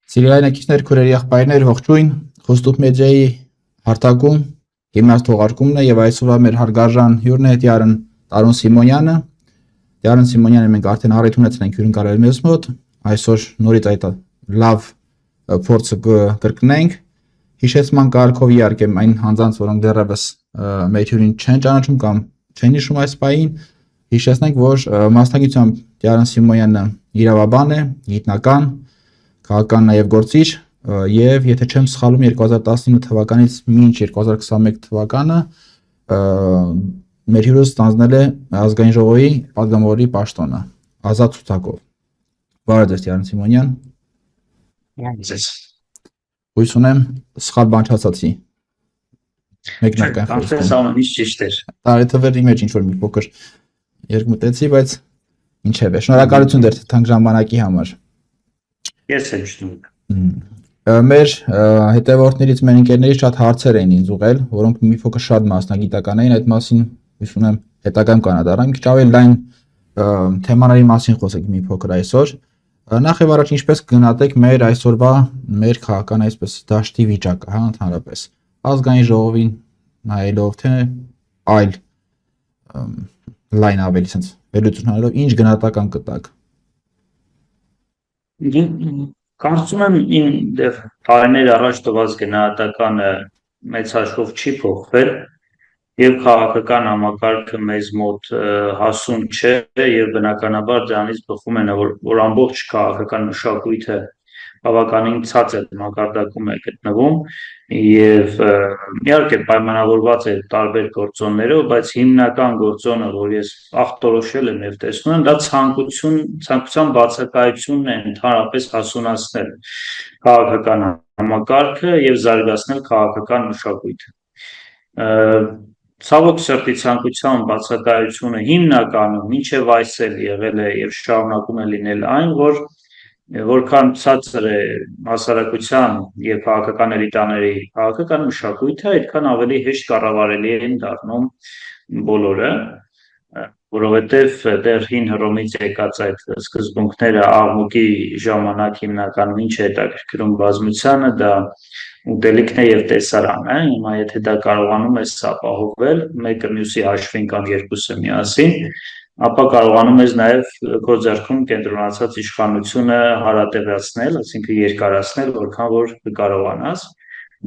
Սիրիայնակիցներ քուրերի եղբայրներ ողջույն, Խոստուկ մեդիայի հարթակում հիմնած թողարկումն է եւ այսօրվա մեր հարգարժան հյուրն է Տիարն Տարոն Սիմոնյանը։ Տիարն Սիմոնյանը մենք արդեն առիթ ունեցել ենք հյուրն կարել մեզ մոտ, այսօր նորից այդ լավ փորձը կրկնենք։ Հիշեցման կարգով իհարկե այն հանձանց, որոնք դեռևս մեր հյուրին չեն ճանաչում կամ չեն հիշում այս պահին, հիշեցնենք, որ մասնագիտությամբ Տիարն Սիմոնյանը իրավաբան է, գիտնական, քաղաքական նաև գործիչ եւ եթե չեմ սխալվում 2019 թվականից մինչ 2021 թվականը մեր հյուրը ստանձնել է ազգային ժողովի падգամավորի պաշտոնը ազատ ցուցակով։ Բարև ձեզ Տիարն Սիմոնյան։ Ձեզ։ Հույս ունեմ սխալ բան չասացի։ Մեկնական խոսքը ամենից ճիշտ էր։ Տարեթվերի մեջ ինչ որ մի փոքր երկմտեցի, բայց ինչև է։ Շնորհակալություն դեր թանկ ժամանակի համար։ Ես եմ շնորհակալ։ Մեր հետևորդներից մեր ընկերներից շատ հարցեր էին ինձ ուղղել, որոնք մի փոքր շատ մասնագիտական էին, այդ մասին հույս ունեմ հետագայում կանադառնանք, քիչ ավելի լայն թեմաների մասին խոսենք մի փոքր այսօր։ Նախ եւ առաջ ինչպես կգնահատեք մեր այսօրվա մեր քաղաքական այսպես դաշտի վիճակը, հա, ընդհանրապես ազգային ժողովին նայելով թե այլ լայն ավելի sense վերլուծություն անելով ինչ գնահատական կտակ։ Կարծում եմ տարիներ առաջ տված գնահատականը մեծ հաշվով չի փոխվել եւ քաղաքական համակարգը մեզ մոտ հասուն չէ եւ բնականաբար դրանից բխում է որ ամբողջ քաղաքական մշակույթը բավականին ցածր մակարդակում է գտնվում եւ իհարկե պայմանավորված է տարբեր գործոններով, բայց հիմնական գործոնը, որ ես ախտորոշել եմ եւ տեսնում եմ, դա ցանկության բացակայությունն է ընդհանրապես հասունացնել քաղաքական համակարգը եւ զարգացնել քաղաքական մշակույթը։ Ցավոք սրտի ցանկության բացակայությունը հիմնականում մինչեւ այսօր եղել է եւ շարունակում է լինել այն, որ որքան ցածր է հասարակության եւ քաղաքական էլիտաների քաղաքական մշակույթը, այդքան ավելի հեշտ կառավարելի են դառնում բոլորը, որովհետեւ դեռ հին Հռոմից եկած այդ սկզբունքները աղմուկի ժամանակ հիմնականում ինչ է հետաքրքրում բազմությանը, դա ուտելիքն է եւ տեսարանը, հիմա եթե դա կարողանում ես ապահովել մեկը մյուսի հաշվին կամ երկուսը միասին, ապա կարողանում ես նաև քո ձեռքում կենտրոնացած իշխանությունը հարատևացնել, այսինքն երկարացնել, որքան որ կկարողանաս,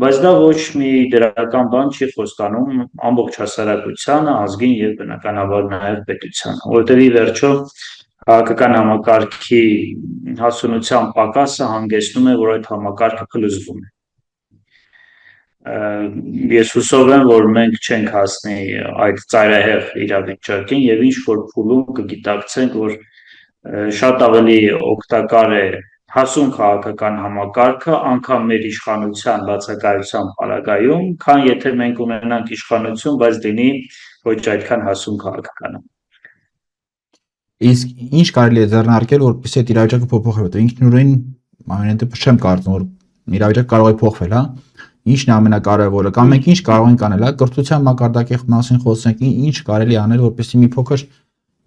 բայց դա ոչ մի դրական բան չի խոստանում ամբողջ հասարակությանը, ազգին եւ բնականաբար նաև պետությանը, որտեղ ի վերջո քաղաքական համակարգի հասունության պակասը հանգեցնում է, որ այդ համակարգը փլուզվում է։ Ես հուսով եմ, որ մենք չենք հասնի այդ ծայրահեղ իրավիճակին եւ ինչ որ փուլում կգիտակցենք, որ շատ ավելի օգտակար է հասուն քաղաքական համակարգը անգամ մեր իշխանության բացակայության պարագայում, քան եթե մենք ունենանք իշխանություն, բայց լինի ոչ այդքան հասուն քաղաքական։ Իսկ ինչ կարելի է ձեռնարկել, որպեսզի այդ իրավիճակը փոփոխի, որտեղ ինքնուրույն ամեն դեպքում չեմ կարծում, որ իրավիճակը կարող է փոխվել, հա։ Ինչն է ամենակարևորը, կամ մենք ինչ կարող ենք անել, հա, կրթության մակարդակի մասին խոսենք, ինչ կարելի անել, որպեսզի մի փոքր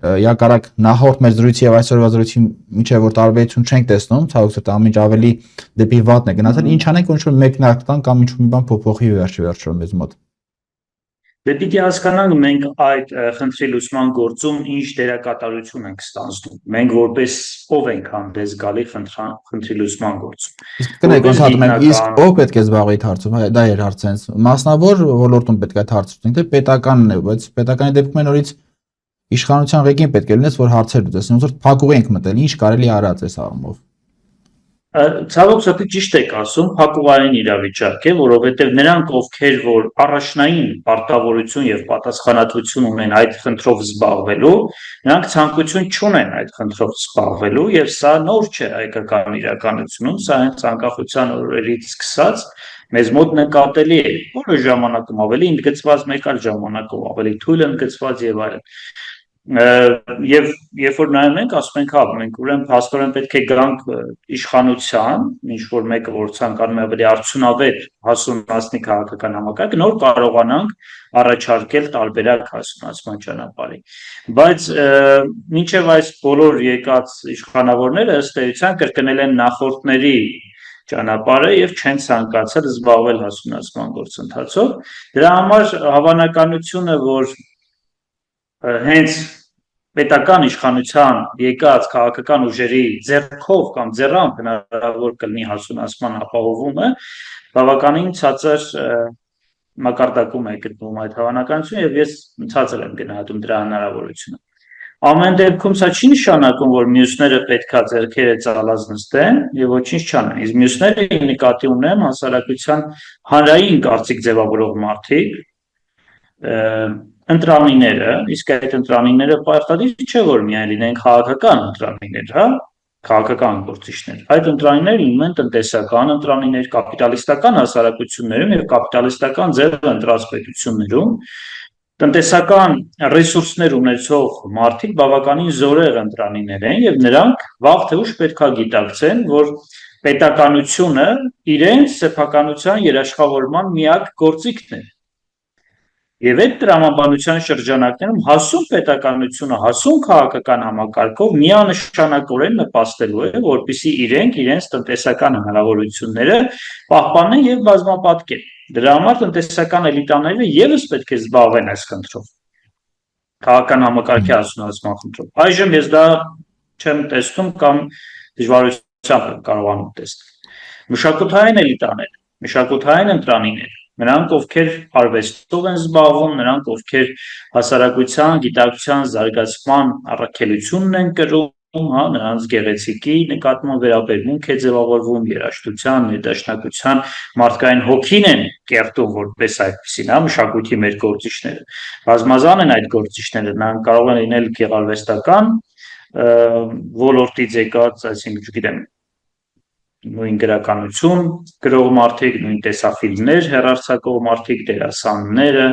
հակառակ նախորդ մեր զրույցի եւ այսօրվա զրույցի միջեւ որ տարբերություն չենք տեսնում, ցավոք սրտի ամեն ինչ ավելի դեպի վատն է գնացել, ինչ անենք, որ ինչ-որ մեկնարկ տան կամ ինչ-որ մի բան փոփոխի վերջը մեզ մոտ։ Դե պիտի հասկանանք մենք այդ խնդրի լուծման գործում ինչ դերակատարություն ենք ստանձնում։ Մենք որպես ով ենք հանդես գալի խնդրի լուծման գործում։ Իսկ կներեք, ոնց հատում եմ, իսկ ով պետք է զբաղվի այդ հարցում, դա էր հարցենց։ Մասնավոր ոլորտում պետք է այդ հարցը լուծենք, թե պետականն է, բայց պետականի դեպքում նորից իշխանության ղեկին պետք է լինես, որ հարցեր լուծես, ոնց որ փակուղի ենք մտել, ինչ կարելի արած այս առումով։ Ցավոք սրտի ճիշտ եք ասում, փակուղային իրավիճակ է, որովհետև նրանք, ովքեր որ առաջնային պարտավորություն եւ պատասխանատվություն ունեն այդ խնդրով զբաղվելու, նրանք ցանկություն չունեն այդ խնդրով զբաղվելու եւ սա նոր չէ հայկական իրականությունում, սա հենց անկախության օրերից սկսած մեզ մոտ նկատելի է, որը ժամանակում ավելի ընդգծված, մեկ այլ ժամանակում ավելի թույլ ընդգծված եւ այլն։ Եվ երբ որ նայում ենք, ասում ենք, հա, մենք ուրեմն փաստորեն պետք է գանք իշխանության, ինչ որ մեկը որ ցանկանում է ավելի արդյունավետ հասունացնի քաղաքական համակարգը, նոր կարողանանք առաջարկել տարբերակ հասունացման ճանապարհի։ Բայց մինչև այս բոլոր եկած իշխանավորները ըստ էության կրկնել են նախորդների ճանապարհը եւ չեն ցանկացել զբաղվել հասունացման գործընթացով։ Դրա համար հավանականությունը, որ հենց պետական իշխանության եկած քաղաքական ուժերի ձեռքով կամ ձեռամբ հնարավոր կլինի հասունացման ապահովումը, բավականին ցածր մակարդակում է գտնվում այդ հավանականությունը եւ ես ցածր եմ գնահատում դրա հնարավորությունը։ Ամեն դեպքում սա չի նշանակում, որ մյուսները պետքա ձեռքերը ծալած նստեն եւ ոչինչ չանեն։ Իսկ մյուսները նկատի ունեմ հասարակության հանրային կարծիք ձևավորող մարդիկ, ընտրանիները, իսկ այդ ընտրանիները պարտադիր չէ, որ միայն լինեն քաղաքական ընտրանիներ, հա, քաղաքական գործիչներ։ Այդ ընտրանիները լինում են տնտեսական ընտրանիներ, կապիտալիստական հասարակություններում եւ կապիտալիստական ձև ընտրած պետություններում տնտեսական ռեսուրսներ ունեցող մարդիկ բավականին զորեղ ընտրանիներ են եւ նրանք վաղ թե ուշ պետքա գիտակցեն, որ պետականությունը իրենց սեփականության երաշխավորման միակ գործիքն է։ Եվ այդ տրամաբանության շրջանակներում հասուն պետականությունը, հասուն քաղաքական համակարգով միանշանակորեն նպաստելու է, որպեսզի իրենց տնտեսական հնարավորությունները պահպանեն եւ բազմապատկեն։ Դրա համար տնտեսական էլիտաները եւս պետք է զբաղվեն այս խնդրով, քաղաքական համակարգի հասունացման խնդրով։ Այժմ ես դա չեմ տեսնում կամ դժվարությամբ եմ կարողանում տեսնել։ Մշակութային էլիտաներ, մշակութային ընտրանիներ, նրանք ովքեր արվեստով են զբաղվում, նրանք ովքեր հասարակության, գիտակցության զարգացման առաքելությունն են կրում, հա, նրանց գեղեցիկի նկատմամբ վերաբերմունք է ձևավորվում, երաժշտության, ներդաշնակության, մարդկային հոգին են կերտում որպես այդպեսին, հա, մշակույթի մեր գործիչները։ Բազմազան են այդ գործիչները, նրանք կարող են լինել գեղարվեստական ոլորտից եկած, այսինքն, չգիտեմ, նույն գրականություն գրող մարդիկ, նույն տեսաֆիլմներ հեռարձակող մարդիկ, դերասանները,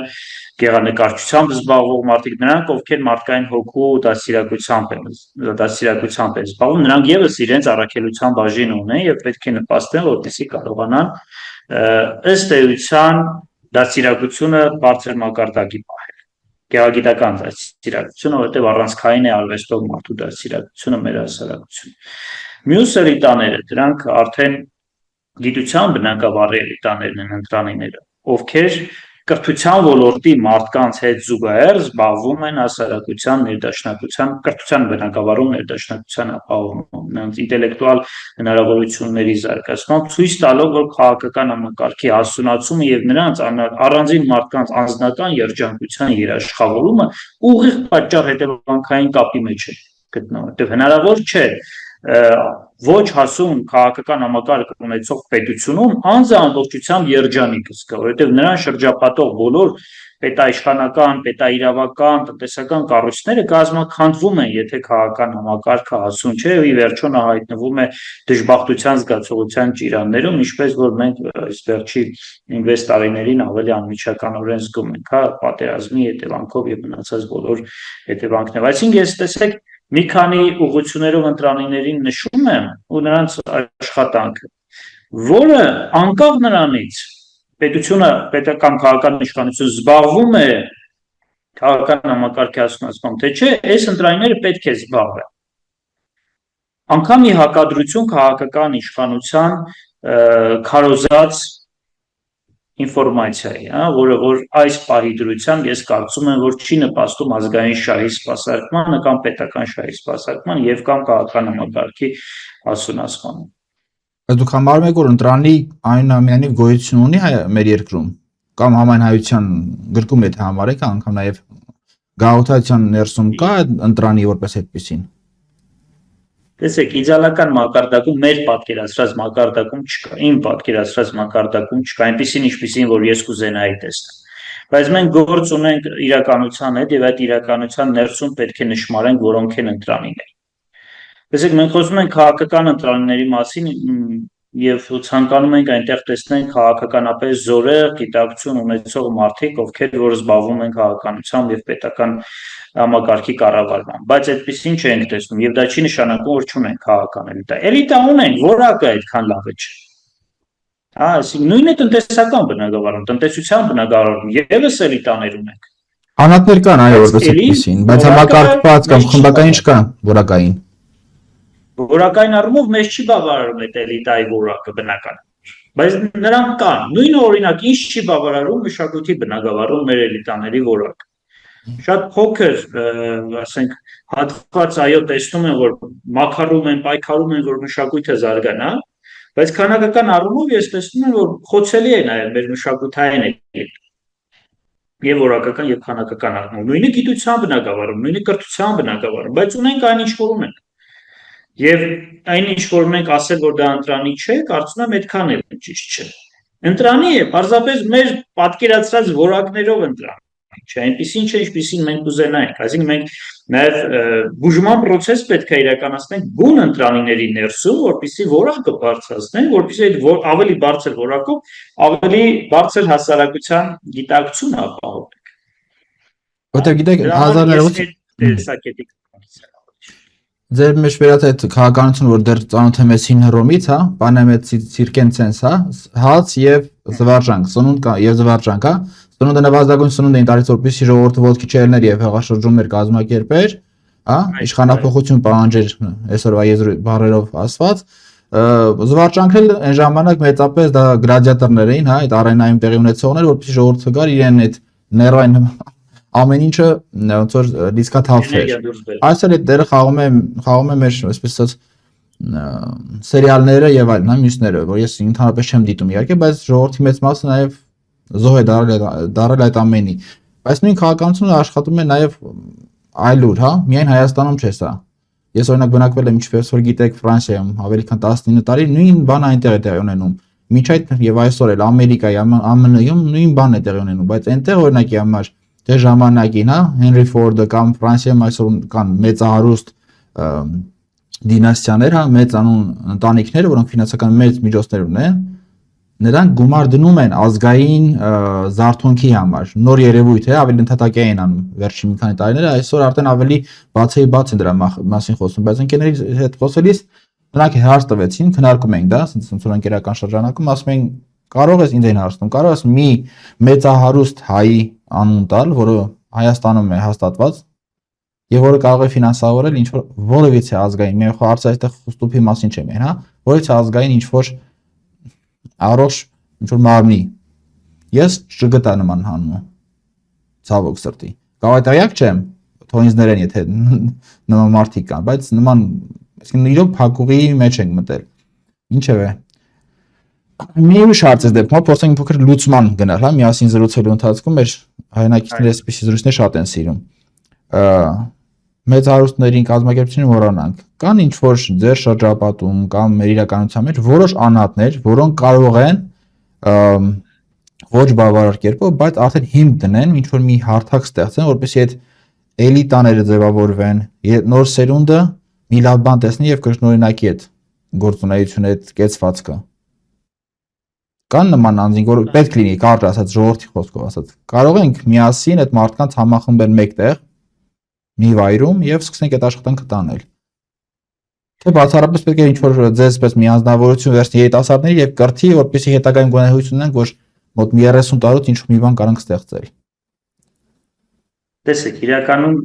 գեղանկարչությամբ զբաղվող մարդիկ, նրանք ովքեր մարդկային հոգու դաստիարակությամբ են զբաղվում, նրանք եւս իրենց առաքելության բաժին ունեն եւ պետք է նպաստեն, որպեսզի կարողանան ըստ էության դաստիարակությունը բարձր մակարդակի պահել։ Գեղագիտական դաստիարակությունը, որովհետեւ առանցքային է արվեստով մարդու դաստիարակությունը մեր հասարակությունում։ Մյուս էլիտաները, դրանք արդեն գիտության բնագավառի էլիտաներն են, ընտրանիները, ովքեր կրթության ոլորտի մարդկանց հետ զուգահեռ զբաղվում են հասարակության ներդաշնակության, կրթության բնագավառում ներդաշնակության ապահովմամբ, նրանց ինտելեկտուալ հնարավորությունների զարգացմամբ, ցույց տալով, որ քաղաքական համակարգի հասունացումը եւ նրանց առանձին մարդկանց անձնական երջանկության երաշխավորումը ուղիղ պատճառ հետևանքային կապի մեջ է գտնվում, որտեղ հնարավոր չէ ոչ հասուն քաղաքական համակարգ ունեցող պետությունում անձը ամբողջությամբ երջանիկ զգա, որովհետև նրան շրջապատող բոլոր պետաիշխանական, պետաիրավական, տնտեսական կառույցները կազմաքանդվում են, եթե քաղաքական համակարգը հասուն չէ, եւ ի վերջո նա հայտնվում է դժբախտության զգացողության ճիրաններում, ինչպես որ մենք այս վերջի 6 տարիներին ավելի անմիջականորեն զգում ենք, հա, պատերազմի հետևանքով եւ մնացած բոլոր հետևանքներով։ Այսինքն ես տեսեք մի քանի ուղղություններով ընտրանիներին նշում եմ ու նրանց աշխատանքը, որը անկախ նրանից պետությունը, պետական քաղաքական իշխանությունը զբաղվում է քաղաքական համակարգի հասունացմամբ, թե չէ, այս ընտրանիները պետք է զբաղվեն։ Անկամ մի հակադրություն քաղաքական իշխանության քարոզած ինֆորմացիայի, հա, որը որ այս պահի դրությամբ ես կարծում եմ, որ չի նպաստում ազգային շահի սպասարկմանը կամ պետական շահի սպասարկման եւ կամ քաղաքական համակարգի հասունացմանը։ Բայց դուք համարում եք, որ ընտրանի այնուամենայնիվ գոյություն ունի մեր երկրում կամ համայնայության գրկում եթե համարեք, անգամ նաեւ գաղութացիան ներսում կա ընտրանի որպես այդպեսին։ Տեսեք, իդեալական մակարդակում մեր պատկերացրած մակարդակում չկա, իմ պատկերացրած մակարդակում չկա, այնպեսին ինչպեսին, որ ես կուզենայի տեսնել։ Բայց մենք գործ ունենք իրականության հետ եւ այդ իրականության ներսում պետք է նշмарենք, որոնք են ընտրանիներ։ Տեսեք, մենք խոսում ենք քաղաքական ընտրանիների մասին եւ ցանկանում ենք այնտեղ տեսնել քաղաքականապես զորեղ գիտակցություն ունեցող մարդիկ, ովքեր որ զբաղվում են քաղաքականությամբ եւ պետական համակարգի կառավարմամբ, բայց այդպեսին չենք տեսնում եւ դա չի նշանակում, որ չունենք քաղաքական էլիտա։ Էլիտա ունենք, որակը այդքան լավը չէ։ Հա, այսինքն նույնը տնտեսական բնագավառում, տնտեսության բնագավառում եւս էլիտաներ ունենք։ Անհատներ կան, այո, որպես այդպեսին, բայց համակարգված կամ խմբակային չկան, որակային։ որակային առումով մեզ չի բավարարում այդ էլիտայի որակը բնականաբար, բայց նրանք կան, նույնը օրինակ ինչ չի բավարարում մշակույթի բնագավառում մեր էլիտաների որակը, շատ փոքր, ասենք, հատված այո տեսնում են, որ մաքարում են, պայքարում են, որ մշակույթը զարգանա, բայց քանակական առումով ես տեսնում եմ, որ խոցելի է նաև մեր մշակութային էլիտը եւ որակական եւ քանակական առումով, նույնը գիտության բնագավառում, նույնը կրթության բնագավառում, բայց ունենք այնինչ որ ունենք։ Եվ այնինչ որ ունենք ասել, որ դա ընտրանի չէ, կարծում եմ այդքան էլ ճիշտ չէ։ Ընտրանի է, պարզապես մեր պատկերացրած որակներով ընտրանի չէ, այնպեսին չէ, ինչպեսին մենք կուզենայինք, այսինքն մենք նաև բուժման process պետք է իրականացնենք բուն ընտրանիների ներսում, որպեսզի որակը բարձրացնենք, որպեսզի այդ ավելի բարձր որակով ավելի բարձր հասարակության գիտակցություն ապահովենք։ Որտեղ գիտեք 1900 Ձեր մեջ վերած այդ քաղաքականություն, որ դեռ ծանոթ եմ ես Հռոմից, հա, բանը մեծ ցիրկենցենս, հա, հաց եւ զվարճանք, սնունդ եւ զվարճանք, հա, սնունդը նվազագույն սնունդ էին տալիս, որպեսզի ժողովուրդը ոտքի չելներ եւ հեղաշրջումներ կազմակերպեր, հա, իշխանապահություն պահանջեր այսօրվա բառերով ասված, զվարճանքն էլ այն ժամանակ մեծապես դա գլադիատորներ էին, հա, այդ արենայում տեղի ունեցողներ, որպեսզի ժողովուրդը գար իրեն այդ ներային ամեն ինչը ոնց որ դիսկաթափվեր։ Այսօր այդ դերը խաղում է մեր այսպես ասած սերիալները եւ այլն, հա, մյուսները, որ ես ընդհանրապես չեմ դիտում իհարկե, բայց ժողովրդի մեծ մասը նաեւ զոհ է դարել այդ ամենի։ Բայց նույն քաղաքականությունը աշխատում է նաեւ այլուր, հա, միայն Հայաստանում չէ սա։ Ես օրինակ բնակվել եմ, ինչպես որ գիտեք, Ֆրանսիայում ավելի քան 19 տարի, նույն բանը այնտեղ է տեղի ունենում։ Մինչ այդ եւ այսօր էլ Ամերիկայի, ԱՄՆ-ում նույն բանն է տեղի ունենում, բայց այնտեղ օրինակի համար դե ժամանակին, հա, Հենրի Ֆորդը կամ Ֆրանսիայում այսօր կան մեծահարուստ դինաստիաներ, հա, մեծ անուն ընտանիքներ, որոնք ֆինանսական մեծ միջոցներ ունեն, նրանք գումար դնում են ազգային զարթոնքի համար, նոր երևույթ է, ավելի ընդհատակի են անում վերջին մի քանի տարիները, այսօր արդեն ավելի բաց են դրա մասին խոսում, բայց ընկերների հետ խոսելիս նրանք հարց տվեցին, քննարկում ենք դա, ասենց որ ընկերական շրջանակում, ասում են կարող ես ինձ այն հարցնում, կարող ես մի մեծահարուստ հայի անուն տալ, որը Հայաստանում է հաստատված եւ որը կարող է ֆինանսավորել ինչ որ որևիցե ազգային, մի հարցը այստեղ խստուփի մասին չեմ, հա, որևիցե ազգային ինչ որ առողջ ինչ որ մարմնի։ Ես չգտա նման հանուն։ Ցավոք սրտի։ Գավաթայակ չեմ, թող ինձ ներեն, եթե նման մարդիկ կան, բայց նման, այսինքն իրոք փակուղի մեջ ենք մտել։ Ինչևէ, մի ուրիշ հարց է դեպքում, փորձենք փոքր լուծման գնալ, հա, միասին զրուցելու ընթացքում մեր հայրենակիցները այսպիսի զրույցներ շատ են սիրում։ Մեծ հարուստներին կազմակերպությունին մոռանանք։ Կան ինչ որ ձեր շրջապատում կամ մեր իրականության մեջ որոշ անհատներ, որոնք կարող են ոչ բավարար կերպով, բայց արդեն հիմք դնեն ինչ որ մի հարթակ ստեղծեն, որպեսզի այդ էլիտաները ձևավորվեն, նոր սերունդը մի լավ բան տեսնի եւ կրկնօրինակի այդ գործունեությունը, այդ կեցվածքը։ Կան նման անձինք, որ պետք լինի կարճ ասած ժողովրդի խոսքով ասած։ Կարող ենք միասին այդ մարդկանց համախմբել մեկտեղ մի վայրում եւ սկսենք այդ աշխատանքը տանել։ Թե բացառապես պետք է ինչ-որ ձեզ պես մի անձնավորություն վերցնի երիտասարդների եւ կրթի, որպեսզի հետագայում գոյություն ունենան, որ մոտ 30 տարուց ինչ-որ մի բան կարանք ստեղծել։ Տեսեք, իրականում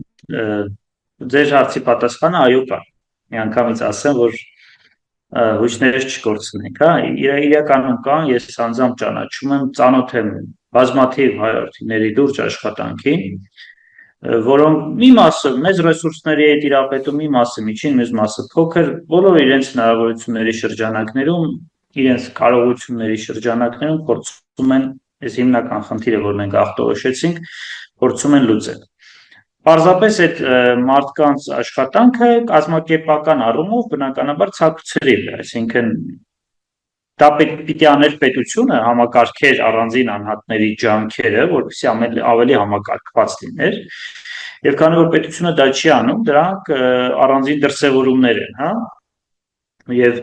ձեր հարցի պատասխանը այո կա։ Միանգամից ասեմ, որ հույսներս չկորցնենք, հա, իրականում կա, ես անձամբ ճանաչում եմ, ծանոթ եմ բազմաթիվ հայրենիների լուրջ աշխատանքին, որոնք մի մասը մեծ ռեսուրսների հետ իրապետում, մի մասը միջին, մեծ մասը փոքր, բոլորը իրենց հնարավորությունների շրջանակներում, իրենց կարողությունների շրջանակներում փորձում են այս հիմնական խնդիրը, որ մենք ախտորոշեցինք, փորձում են լուծել։ Պարզապես այդ մարդկանց աշխատանքը կազմակերպական առումով բնականաբար ցավցրել է, այսինքն դա պիտի աներ պետությունը, համակարգեր առանձին անհատների ջանքերը, որպեսզի ավելի համակարգված լիներ, եւ քանի որ պետությունը դա չի անում, դրանք առանձին դրսևորումներ են, հա, եւ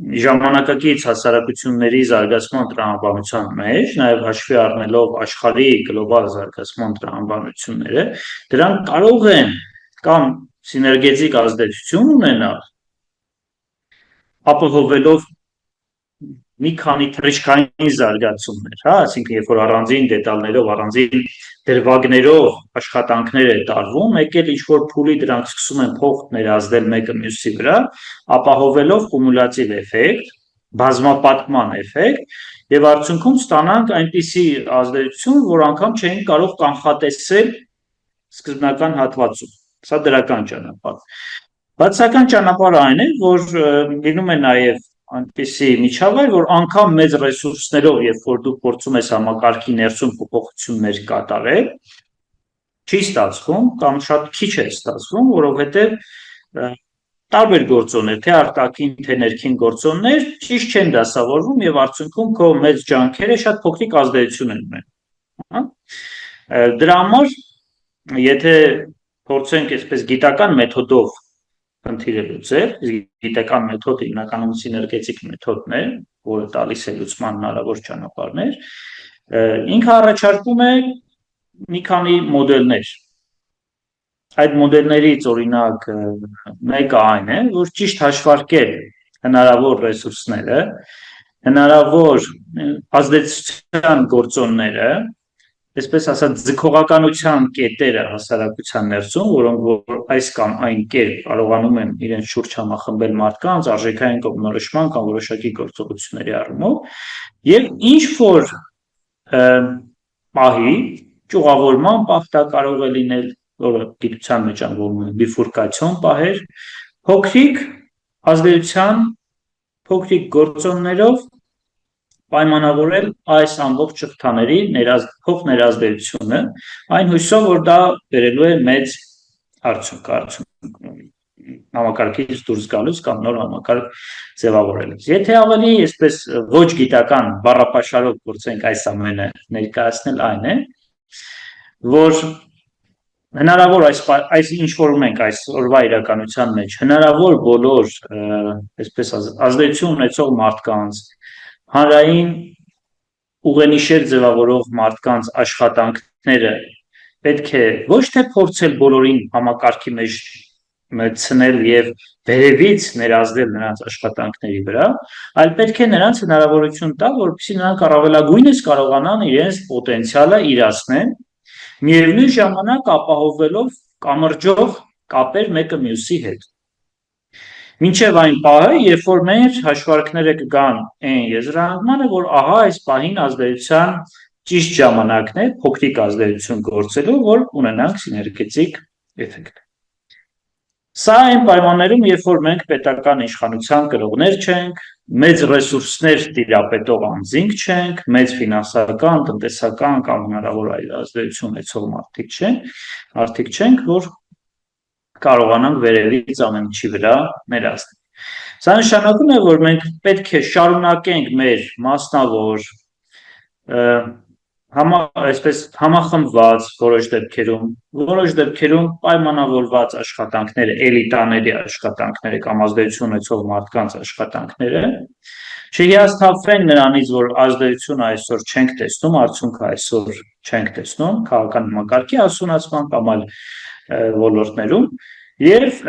ժամանակակից հասարակությունների զարգացման տրամաբանության մեջ, նաև հաշվի առնելով աշխարհի գլոբալ զարգացման տրամաբանությունները, դրանք կարող են կամ սիներգետիկ ազդեցություն ունենալ, ապահովելով մի քանի թռիչքային զարգացումներ, հա, այսինքն երբ որ առանձին դետալներով, առանձին դրվագներով աշխատանքներ է տարվում, մեկ էլ ինչ-որ փուլի դրանք սկսում են փող ներազդել մեկը մյուսի վրա, ապահովելով կումուլատիվ էֆեկտ, բազմապատկման էֆեկտ, եւ արդյունքում ստանանք այնպիսի ազդեցություն, որ անգամ չէին կարող կանխատեսել սկզբնական հատվածում։ Սա դրական ճանապարհ։ Բացական ճանապարհը այն է, որ լինում է նաեւ այնպիսի միջավայր, որ անգամ մեծ ռեսուրսներով, երբ որ դու փորձում ես համակարգի ներսում փոփոխություններ կատարել, չի ստացվում կամ շատ քիչ է ստացվում, որովհետև տարբեր գործոններ, թե արտաքին, թե ներքին գործոններ ճիշտ չեն դասավորվում եւ արդյունքում քո մեծ ջանքերը շատ փոքրիկ ազդեցություն են ունենում։ Դրա համար, եթե փորձենք այսպես գիտական մեթոդով խնդիրը լուծել, գիտական մեթոդը հիմնականում սիներգետիկ մեթոդն է, որը տալիս է լուծման հնարավոր ճանապարհներ, ինքը առաջարկում է մի քանի մոդելներ։ Այդ մոդելներից օրինակ մեկը այն է, որ ճիշտ հաշվարկել հնարավոր ռեսուրսները, հնարավոր ազդեցության գործոնները, այսպես ասած ձգողականության կետերը հասարակության ներսում, որոնք որ այս կամ այն կերպ կարողանում են իրենց շուրջ համախմբել մարդկանց արժեքային կողմնորոշման կամ որոշակի գործողությունների առումով, եւ ինչ որ պահի ճյուղավորման պահ դա կարող է լինել, որը գիտության մեջ անվանում են բիֆուրկացիոն պահեր, փոքրիկ ազդեցության, փոքրիկ գործոններով պայմանավորել այս ամբողջ շղթաների փող ներազդեցությունը, այն հույսով, որ դա բերելու է մեծ արդյունք համակարգից դուրս գալուց կամ նոր համակարգ ձևավորելուց։ Եթե ավելի այսպես ոչ գիտական բառապաշարով փորձենք այս ամենը ներկայացնել, այն է, որ հնարավոր այս ինչ որ մենք այս օրվա իրականության մեջ հնարավոր բոլոր այսպես ազդեցություն ունեցող մարդկանց հանրային ուղենիշեր ձևավորող մարդկանց աշխատանքները պետք է ոչ թե փորձել բոլորին համակարգի մեջ մտցնել եւ վերևից ներազդել նրանց աշխատանքների վրա, այլ պետք է նրանց հնարավորություն տալ, որպեսզի նրանք առավելագույնս կարողանան իրենց պոտենցիալը իրացնեն, միևնույն ժամանակ ապահովելով կամրջող կապեր մեկը մյուսի հետ։ Մինչև այն պահը, երբ որ մեր հաշվարկները կգան այն եզրահանգմանը, որ ահա այս պահին ազդեցության ճիշտ ժամանակն է փոքրիկ ազդեցություն գործելու, որ ունենանք սիներգետիկ էֆեկտ։ Սա այն պայմաններում, երբ որ մենք պետական իշխանության կրողներ չենք, մեծ ռեսուրսներ տիրապետող անձինք չենք, մեծ ֆինանսական, տնտեսական կամ հնարավոր այլ ազդեցություն ունեցող մարդիկ չենք, որ կարողանանք վերևից ամեն ինչի վրա ներազդել։ Սա նշանակում է, որ մենք պետք է շարունակենք մեր մասնավոր, այսպես համախմբված որոշ դեպքերում պայմանավորված աշխատանքները, էլիտաների աշխատանքները կամ ազդեցություն ունեցող մարդկանց աշխատանքները, չհիասթափվենք նրանից, որ ազդեցությունը այսօր չենք տեսնում, արդյունքը այսօր չենք տեսնում, քաղաքական համակարգի հասունացման կամ այլ ոլորտներում եւ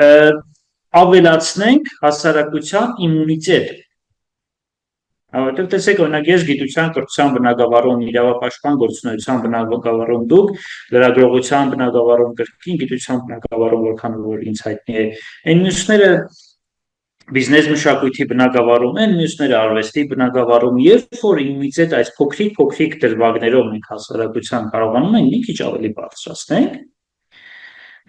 ավելացնենք հասարակության իմունիտետը։ Որտեղ տեսեք, օրինակ ես գիտության, կրթության բնագավառում, իրավապաշտպան գործունեության բնագավառում դուք, լրագրողության բնագավառում, կրկին գիտության բնագավառում, որքան որ ինձ հայտնի է, այն մյուսները բիզնես մշակույթի բնագավառում են, մյուսները արվեստի բնագավառում, երբ որ իմունիտետ այս փոքրիկ դրվագներով մենք հասարակության կարողանում ենք մի քիչ ավելի բարձրացնենք,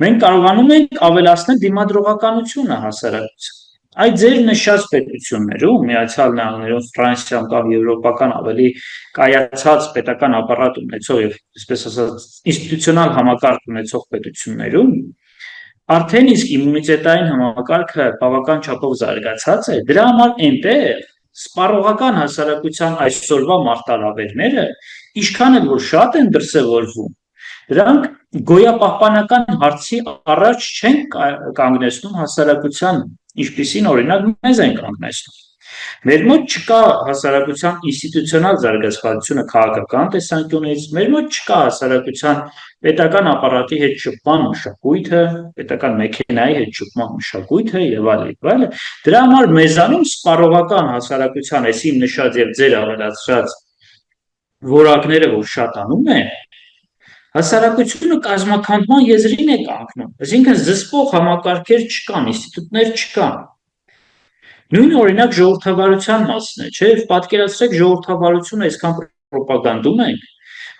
մենք կարողանում ենք ավելացնել դիմադրողականությունը հասարակության։ Այդ ձեր նշած պետություններում, Միացյալ Նահանգներում, Ֆրանսիայում կամ եվրոպական ավելի կայացած պետական ապարատ ունեցող եւ այսպես ասած ինստիտուցիոնալ համակարգ ունեցող պետություններում արդեն իսկ իմունիտետային համակարգը բավական չափով զարգացած է, դրա համար այնտեղ սպառողական հասարակության այսօրվա մարտահրավերները ինչքան էլ որ շատ են դրսևորվում, դրանք գոյապահպանական հարցի առաջ չեն կանգնեցնում հասարակության, ինչպիսին օրինակ մեզ են կանգնեցնում։ Մեր մոտ չկա հասարակության ինստիտուցիոնալ զարգացվածությունը քաղաքական տեսանկյունից, մեր մոտ չկա հասարակության պետական ապարատի հետ շփման մշակույթը, պետական մեքենայի հետ շփման մշակույթը եւ այլն։ Դրա համար մեզանում սպառողական հասարակության այս իմ նշած եւ ձեր ավելացրած որակները որ շատանում են, Հասարակությունը կազմաքանդման եզրին է կանգնում, այսինքն զսպող համակարգեր չկան, ինստիտուտներ չկան։ Նույն օրինակ ժողովրդավարության մասն է, չէ՞, եւ պատկերացրեք ժողովրդավարությունը այսքան պրոպագանդում ենք,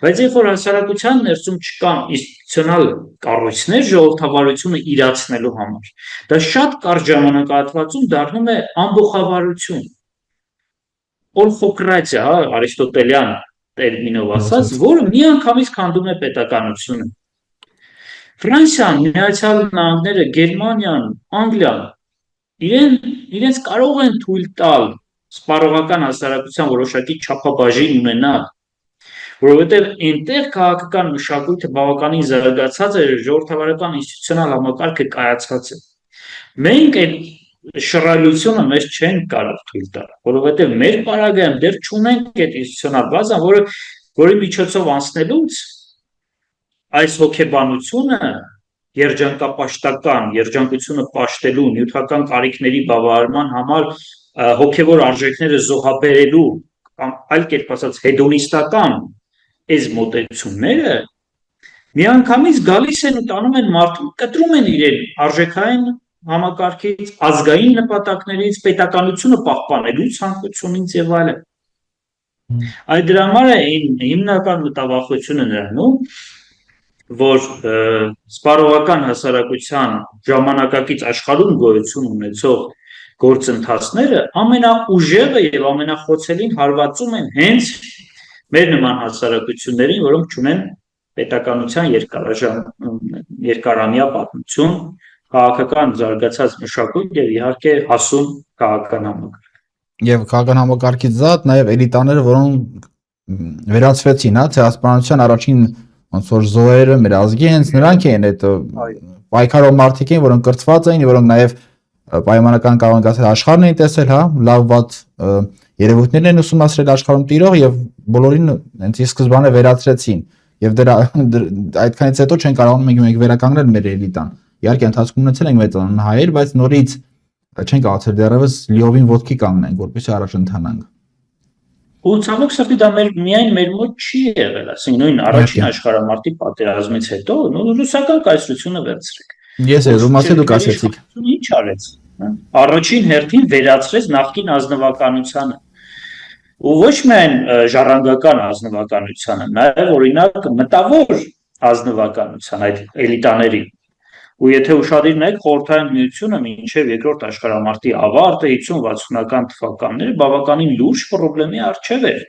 բայց երբ որ հասարակության ներսում չկան ինստիտուցիոնալ կառույցներ ժողովրդավարությունը իրացնելու համար, դա շատ կարճ ժամանակահատվածում դառնում է ամբողջավարություն, օրխոկրատիա, արիստոտելյան տերմինով ասած, որը միանգամից քանդում է պետականությունը։ Ֆրանսիան, Միացյալ Նահանգները, Գերմանիան, Անգլիան իրենց կարող են թույլ տալ սպառողական հասարակության որոշակի չափաբաժին ունենալ, որովհետև այնտեղ քաղաքական մշակույթը բավականին զարգացած է, ժողովրդավարական ինստիտուցիոնալ համակարգը կայացած է։ Մենք այդ շռայլությունը մեզ չեն կարող թույլ տալ, որովհետև մեր պարագայում դեռ չունենք այդ ինստիտուցիոնալ բազան, որի միջոցով անցնելուց այս հոգեբանությունը երջանկապաշտական, երջանկությունը պաշտելու, նյութական կարիքների բավարարման համար հոգևոր արժեքները զոհաբերելու կամ այլ կերպ ասած հեդոնիստական այս մոտեցումները միանգամից գալիս են ու տանում են մարդուն, կտրում են իրեն արժեքային համակարգից, ազգային նպատակներից, պետականությունը պահպանելու ցանկությունից եւ այլն։ Այդ դրա համար է հիմնական մտավախությունը նրանում, որ սպառողական հասարակության ժամանակակից աշխարհում գոյություն ունեցող գործընթացները ամենաուժեղը եւ ամենախոցելին հարվածում են հենց մեր նման հասարակություններին, որոնք ունեն պետականության երկարամյա պատմություն, քաղաքական զարգացած մշակույթ եւ իհարկե հասուն քաղաքական համակարգ։ Եվ քաղաքական համակարգից զատ նաեւ էլիտաները, որոնք վերացվեցին, հա, ցեղասպանության առաջին ոնց որ զոհերը մեր ազգի հենց նրանք էին, այդ պայքարող մարդիկ էին, որոնք կրթված էին, որոնք նաեւ պայմանական կարող ենք ասել աշխարհն էին տեսել, հա, լավ վատ երևույթներն են ուսումնասիրել աշխարհում տիրող եւ բոլորին հենց ի սկզբանե վերացրեցին եւ դրա այդքանից հետո չեն կարողանում մենք վերականգնել մեր էլիտան։ Իհարկե ընթացքում ունեցել ենք մեծ հայեր, բայց նորից չեն կարողացել դեռևս լիովին ոտքի կանգնենք, որպեսզի առաջ ընթանանք։ Ու ցավոք սրտի դա միայն մեր մոտ չի եղել, ասենք նույն առաջին աշխարհամարտի պատերազմից հետո ռուսական կայսրությունը վերցրեք։ Ես ուսումնասիրել դուք ասեցիք։ Ինչ արեց։ Առաջին հերթին վերացրեց նախկին ազնվականությանը։ Ու ոչ միայն ժառանգական ազնվականությանը, նաև օրինակ մտավոր ազնվականության այդ էլիտաների։ Ու եթե ուշադիր նայեք խորհրդային միությունը մինչև երկրորդ աշխարհամարտի ավարտը 50-60-ական թվականները բավականին լուրջ խնդրի առջև էր։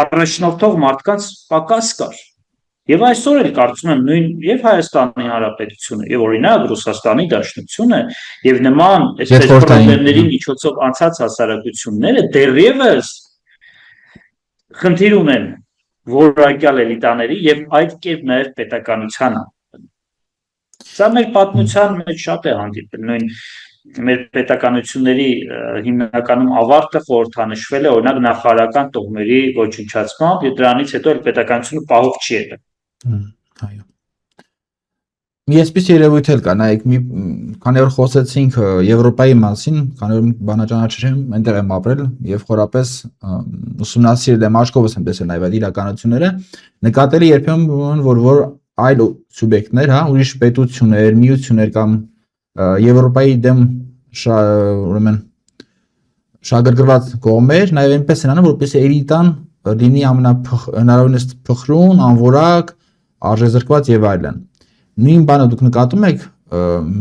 Առաջնորդող մարդկանց պակաս կար։ Եվ այսօր էլ կարծում եմ նույն եւ Հայաստանի Հանրապետությունը եւ օրինակ Ռուսաստանի Դաշնությունը եւ նման այսպես խնդիրների միջոցով անցած հասարակությունները դեռևս խնդիր ունեն որակյալ էլիտաների եւ այդ կերպ նաեւ պետականությանը։ Սա մեր պատմության մեջ շատ է հանդիպել, նույն մեր պետականությունների հիմնականում ավարտը խորհրդանշվել է օրինակ նախարարական տոհմերի ոչնչացմամբ, եւ դրանից հետո էլ պետականությունը պահով չի եղել։ Այո։ Մի այսպես երևույթ էլ կա, նայեք, քանի որ խոսեցինք Եվրոպայի մասին, քանի որ բանաճանաչել եմ, այնտեղ եմ ապրել եւ խորապես ուսումնասիրել եմ, աչքովս եմ տեսել նաեւ այդ իրականությունները, նկատելի երբեմն որ այլ սուբյեկտներ, հա, ուրիշ պետություններ, միություններ կամ Եվրոպայի դեմ ուրեմն շահագրգռված կողմեր նաև այնպես են անում, որպեսզի էլիտան լինի հնարավորինս փխրուն, անորակ, արժեզրկված եւ այլն։ Նույն բանը դուք նկատում եք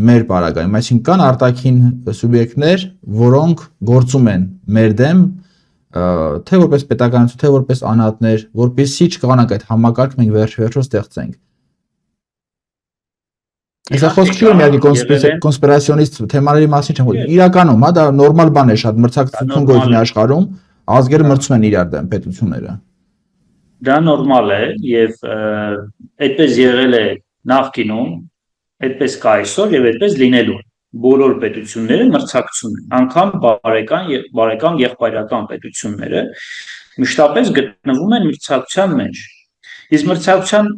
մեր պարագայում, այսինքն կան արտաքին սուբյեկտներ, որոնք գործում են մեր դեմ, թե որպես պետականություն, թե որպես անհատներ, որպեսզի չկարողանանք այդ համակարգը մենք վերջ-վերջով ստեղծենք։ Այսա խոսք չի որ միակ կոնսպիրացիոնիստ թեմաների մասին չեմ խոսում։ Իրականում, հա, դա նորմալ բան է, շատ մրցակցություն գոյություն է աշխարհում, ազգերը մրցում են իրար դեմ պետությունները։ Դա նորմալ է եւ այդպես եղել է նախկինում, այդպես կա այսօր եւ այդպես լինելու։ Բոլոր պետությունները մրցակցում են, անգամ բարեկամ եղբայրական պետությունները մշտապես գտնվում են մրցակցության մեջ։ Իսկ մրցակցության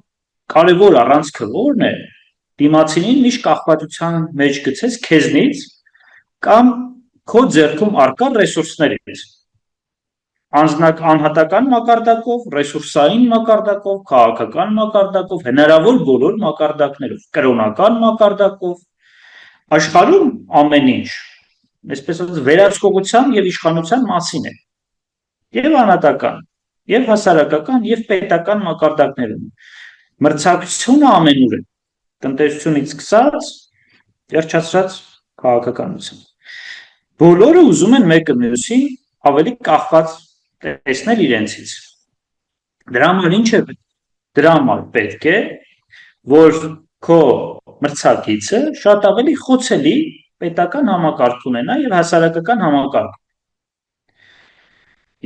կարևոր առանցքը ո՞րն է։ Դիմացինին միշտ կախվածության մեջ գցես քեզնից կամ քո ձեռքում առկա ռեսուրսներից։ անհատական մակարդակով, ռեսուրսային մակարդակով, քաղաքական մակարդակով, հնարավոր բոլոր մակարդակներով, կրոնական մակարդակով, աշխարհում ամեն ինչ, այսպես ասած, վերահսկողության եւ իշխանության մասին է, եւ անհատական, եւ հասարակական, եւ պետական մակարդակներում։ Մրցակցությունը ամենուր է, տնտեսությունից սկսած, վերջացրած քաղաքականությամբ։ Բոլորը ուզում են մեկը մյուսին ավելի կախված տեսնել իրենցից։ Դրա համար ինչ է պետք։ Դրա համար պետք է, որ քո մրցակիցը շատ ավելի խոցելի պետական համակարգ ունենա եւ հասարակական համակարգ։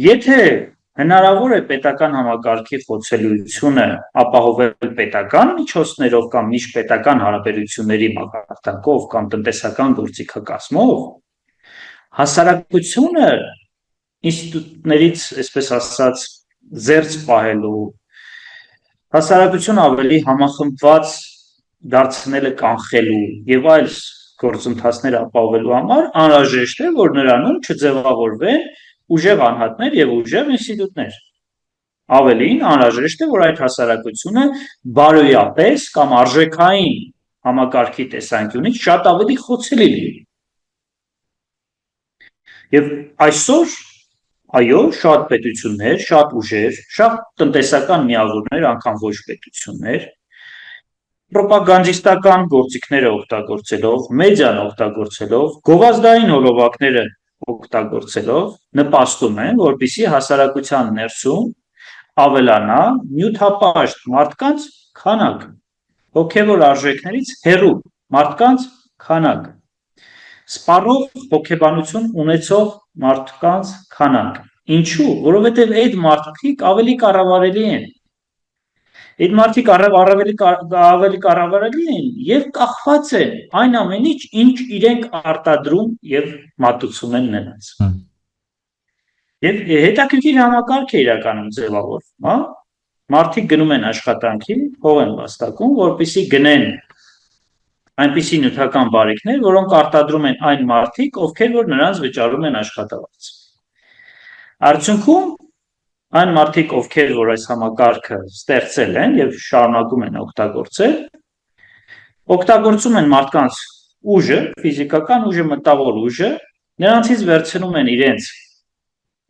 Եթե հնարավոր է պետական համակարգի խոցելիությունը ապահովել պետական միջոցներով կամ միջպետական հարաբերությունների մակարդակով կամ տնտեսական գործիքակազմով, հասարակությունը ինստիտուտներից, այսպես ասած, զերծ պահելու, հասարակությունը ավելի համախմբված դարձնելը կանխելու եւ այլ գործընթացներ ապահովելու համար անհրաժեշտ է, որ նրանում չձևավորվեն ուժեղ անհատներ եւ ուժեղ ինստիտուտներ։ Ավելին անհրաժեշտ է, որ այդ հասարակությունը բարոյապես կամ արժեքային համակարգի տեսանկյունից շատ ավելի խոցելի լինի։ Եվ այսօր, այո, շատ պետություններ, շատ ուժեր, շատ տնտեսական միավորներ, անգամ ոչ պետություններ, պրոպագանդիստական գործիքները օգտագործելով, մեդիան օգտագործելով, գովազդային հոլովակները օգտագործելով, նպաստում են, որպեսզի հասարակության ներսում ավելանա նյութապաշտ մարդկանց քանակը, հոգևոր արժեքներից հեռու մարդկանց քանակը, սպառող հոգեբանություն ունեցող մարդկանց քանակը։ Ինչու՞, որովհետև այդ մարդիկ ավելի կառավարելի են։ Այդ մարդիկ ավելի կառավարելի են եւ կախված են այն ամենից, ինչ իրենք արտադրում եւ մատուցում են նրանց։ Եվ հետաքրքիր համակարգ է իրականում ձևավորվում, հա։ Մարդիկ գնում են աշխատանքի, փող են վաստակում, որպեսզի գնեն այնպիսի նյութական բարիքներ, որոնք արտադրում են այն մարդիկ, ովքեր որ նրանց վճարում են աշխատավարձ։ Արդյունքում այն մարդիկ, ովքեր որ այս համակարգը ստեղծել են եւ շարունակում են օգտագործում են մարդկանց ուժը, ֆիզիկական ուժը, մտավոր ուժը, նրանցից վերցնում են իրենց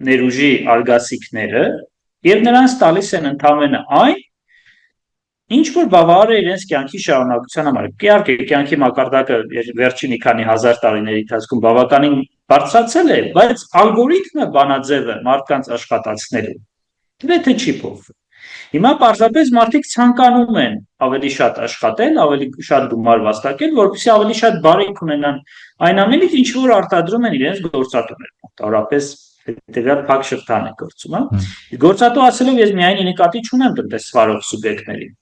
ներուժի արգասիքները եւ նրանց տալիս են ընդամենը այն, ինչ որ բավարար է իրենց կյանքի շարունակության համար։ Իհարկե, կյանքի մակարդակը վերջին մի քանի հազար տարիների ընթացքում բավականին բարձրացել է, բայց ալգորիթմը, բանաձևը մարդկանց աշխատացնելու գրեթե չի փոխվել։ Հիմա պարզապես մարդիկ ցանկանում են ավելի շատ աշխատել, ավելի շատ գումար վաստակել, որպեսզի ավելի շատ բարիք ունենան այն ամենից, ինչ որ արտադրում են իրենց գործատուները։ Մոտավորապես հետեւյալ փակ շղթան է գործում, հա։ Գործատու ասելով ես միայն նկատի չունեմ տնտեսվարող սուբյեկտներին։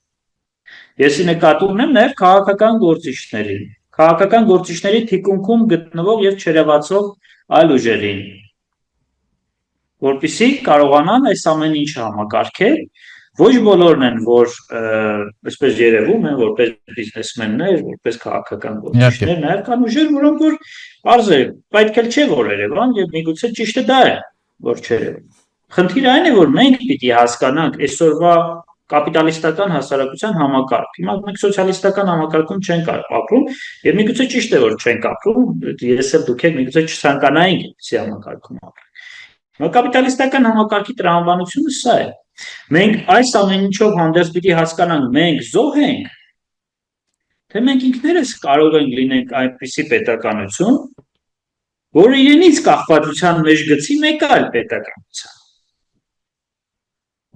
Ես նկատի ունեմ նաև քաղաքական գործիչներին, քաղաքական գործիչների թիկունքում գտնվող եւ չերևացող այլ ուժերին, որպեսզի կարողանան այս ամեն ինչը համակարգել, ոչ բոլորն են, որ այսպես երևում են, որպես բիզնեսմեններ, որպես քաղաքական գործիչներ, նաև կան ուժեր, որոնք որ արզ է, պետք է չէ որ Երևան եւ միգուցե ճիշտը դա է, որ չերևում։ Խնդիրը այն է, որ մենք պիտի հասկանանք այսօրվա կապիտալիստական հասարակության համակարգ։ Հիմա մենք սոցիալիստական համակարգում չենք ապրում, եւ միգուցե ճիշտ է որ չենք ապրում, ես էլ դուք եք միգուցե չցանկանայինք այդպիսի համակարգում ապրել։ Հիմա կապիտալիստական համակարգի տրամաբանությունը սա է։ Մենք այս ամեն ինչով հանդերձ պիտի հասկանանք, մենք զոհ ենք, թե մենք ինքներս կարող ենք լինենք այնպիսի պետականություն, որը իրենից կախվածության մեջ գցի մեկ այլ պետականության։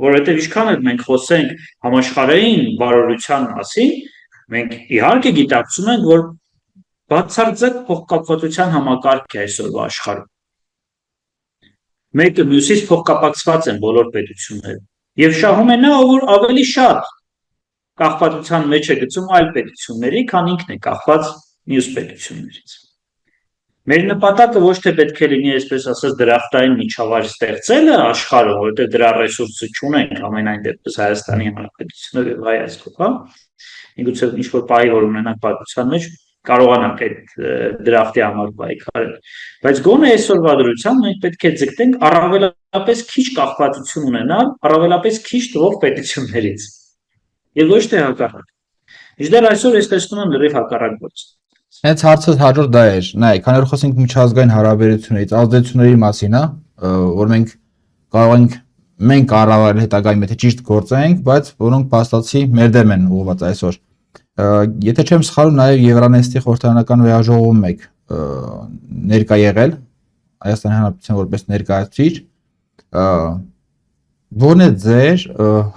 Որովհետև ինչքան էլ մենք խոսենք համաշխարհային բարօրության մասին, մենք իհարկե գիտակցում ենք, որ բացարձակ փոխկապվածության համակարգ է այսօրվա աշխարհում։ Մեկը մյուսից փոխկապակցված են բոլոր պետությունները։ Եվ շահում է նա, որ ավելի շատ կախվածության մեջ է գցում այլ պետությունների, քան ինքն է կախված մյուս պետություններից։ Մեր նպատակը ոչ թե պետք է լինի, այսպես ասած, դրախտային միջավայր ստեղծելը աշխարհում, որովհետև դրա ռեսուրսը չունենք ամենայն դեպս Հայաստանի Հանրապետությունը եւ Հայաստանը, հա։ Միգուցե ինչ որ պահի որ ունենանք պատմության մեջ, կարողանանք այդ դրաֆտի համար պայքարել, բայց գոնե այսօրվա դրությամբ մենք պետք է ձգտենք առավելապես քիչ կախվածություն ունենալ, առավելապես քիչ թվով պետություններից եւ ոչ թե հակառակ։ Իժդեռ այսօր ես տեսնում եմ լրիվ հակառակ գործ։ Հենց հարցը հաջորդ դա էր, նայ, քանի որ խոսենք միջազգային հարաբերություններից, ազդեցությունների մասին, որ մենք կառավարել հետագայում եթե ճիշտ գործենք, բայց որոնք փաստացի մեր դեմ են ուղղված այսօր։ Եթե չեմ սխալվում, նաև Եվրանեստի խորհրդարանական վեհաժողովում եք ներկա եղել Հայաստանի Հանրապետության որպես ներկայացուցիչ, ո՞րն է ձեր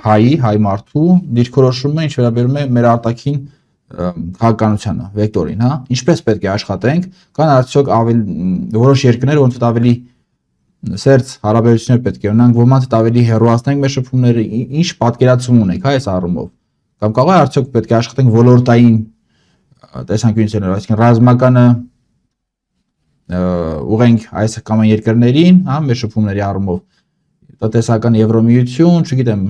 հայ մարդու դիրքորոշումը, ինչ վերաբերում է մեր արտաքին քաղաքականությանը, վեկտորին, հա, ինչպես պետք է աշխատենք, կան արդյոք որոշ երկրներ, ոնց որ ավելի սերտ հարաբերություններ պետք է ունենանք, ոմանց ավելի հեռուացնենք մեր շփումները, ինչ պատկերացում ունենք, հա, այս առումով, կամ կարող է արդյոք պետք է աշխատենք ոլորտային տեսանկյունից, այսինքն ռազմականը ուղենք այս կամ այն երկրներին, հա, մեր շփումների առումով, տնտեսական Եվրոմիություն, չգիտեմ,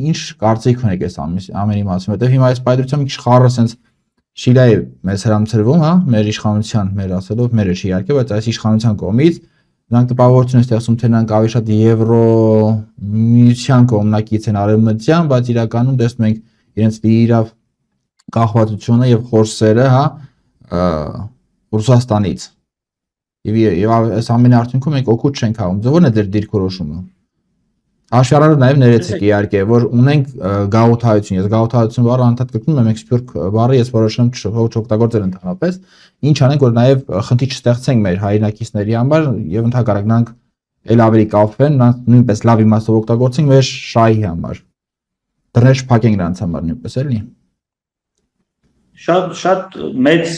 ինչ կարծիք ունեք այս ամենի մասին, որտեղ հիմա այս պայծրությամբ մի քիչ խառը sense շիլա է մեզ հրամցրվում, հա, մեր իշխանության, մեր ասելով, մեր չի իհարկե, բայց այս իշխանության կողմից նրանք տպավորություն են ստեղծում, թե նրանք ավելի շատ Եվրոմիության կողմնակից են արևմտյան, բայց իրականում տեսնում ենք իրենց լիիրավ կախվածությունը եւ խորսերը, հա, Ռուսաստանից։ Եվ այս ամենի արդյունքում մենք օգուտ չենք հաղում։ Ո՞րն է դեր դիրքորոշումը։ Հաշվառանը նաև ներեցեք իհարկե, որ ունենք գաղութայություն, ես գաղութայություն բառը անդադ կգնում եմ, սփյուռք բառը ես որոշում չօգտագործել ընդհանրապես, ինչ անենք, որ նաև խնդիր չստեղծենք մեր հայրենակիցների համար եւ ընդհակառակ նրանք ել ավելի կապվեն, նրանք նույնպես լավ իմաստով օգտագործենք մեր շահի համար։ Դռներ չփակենք նրանց համար նույնպես էլի։ Շատ մեծ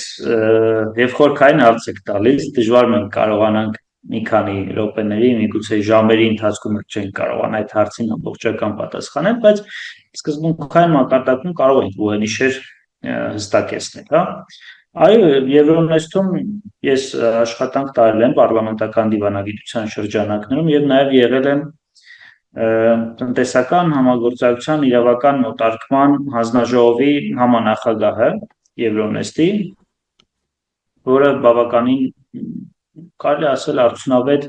եւ խորքային հարց եք տալիս, դժվար մենք կարողանանք մի քանի րոպեների, միգուցե ժամերի ընթացքում չենք կարողանա այդ հարցին ամբողջական պատասխանել, բայց սկզբունքային մակարդակում կարող ենք ուղենիշեր հստակեցնել, հա։ Այո, Եվրոնեստում ես աշխատանք տարել եմ պարլամենտական դիվանագիտության շրջանակներում եւ նաեւ եղել եմ տնտեսական համագործակցության իրավական մոտարկման հանձնաժողովի համանախագահը Եվրոնեստի, որը բավականին կարելի ասել արդյունավետ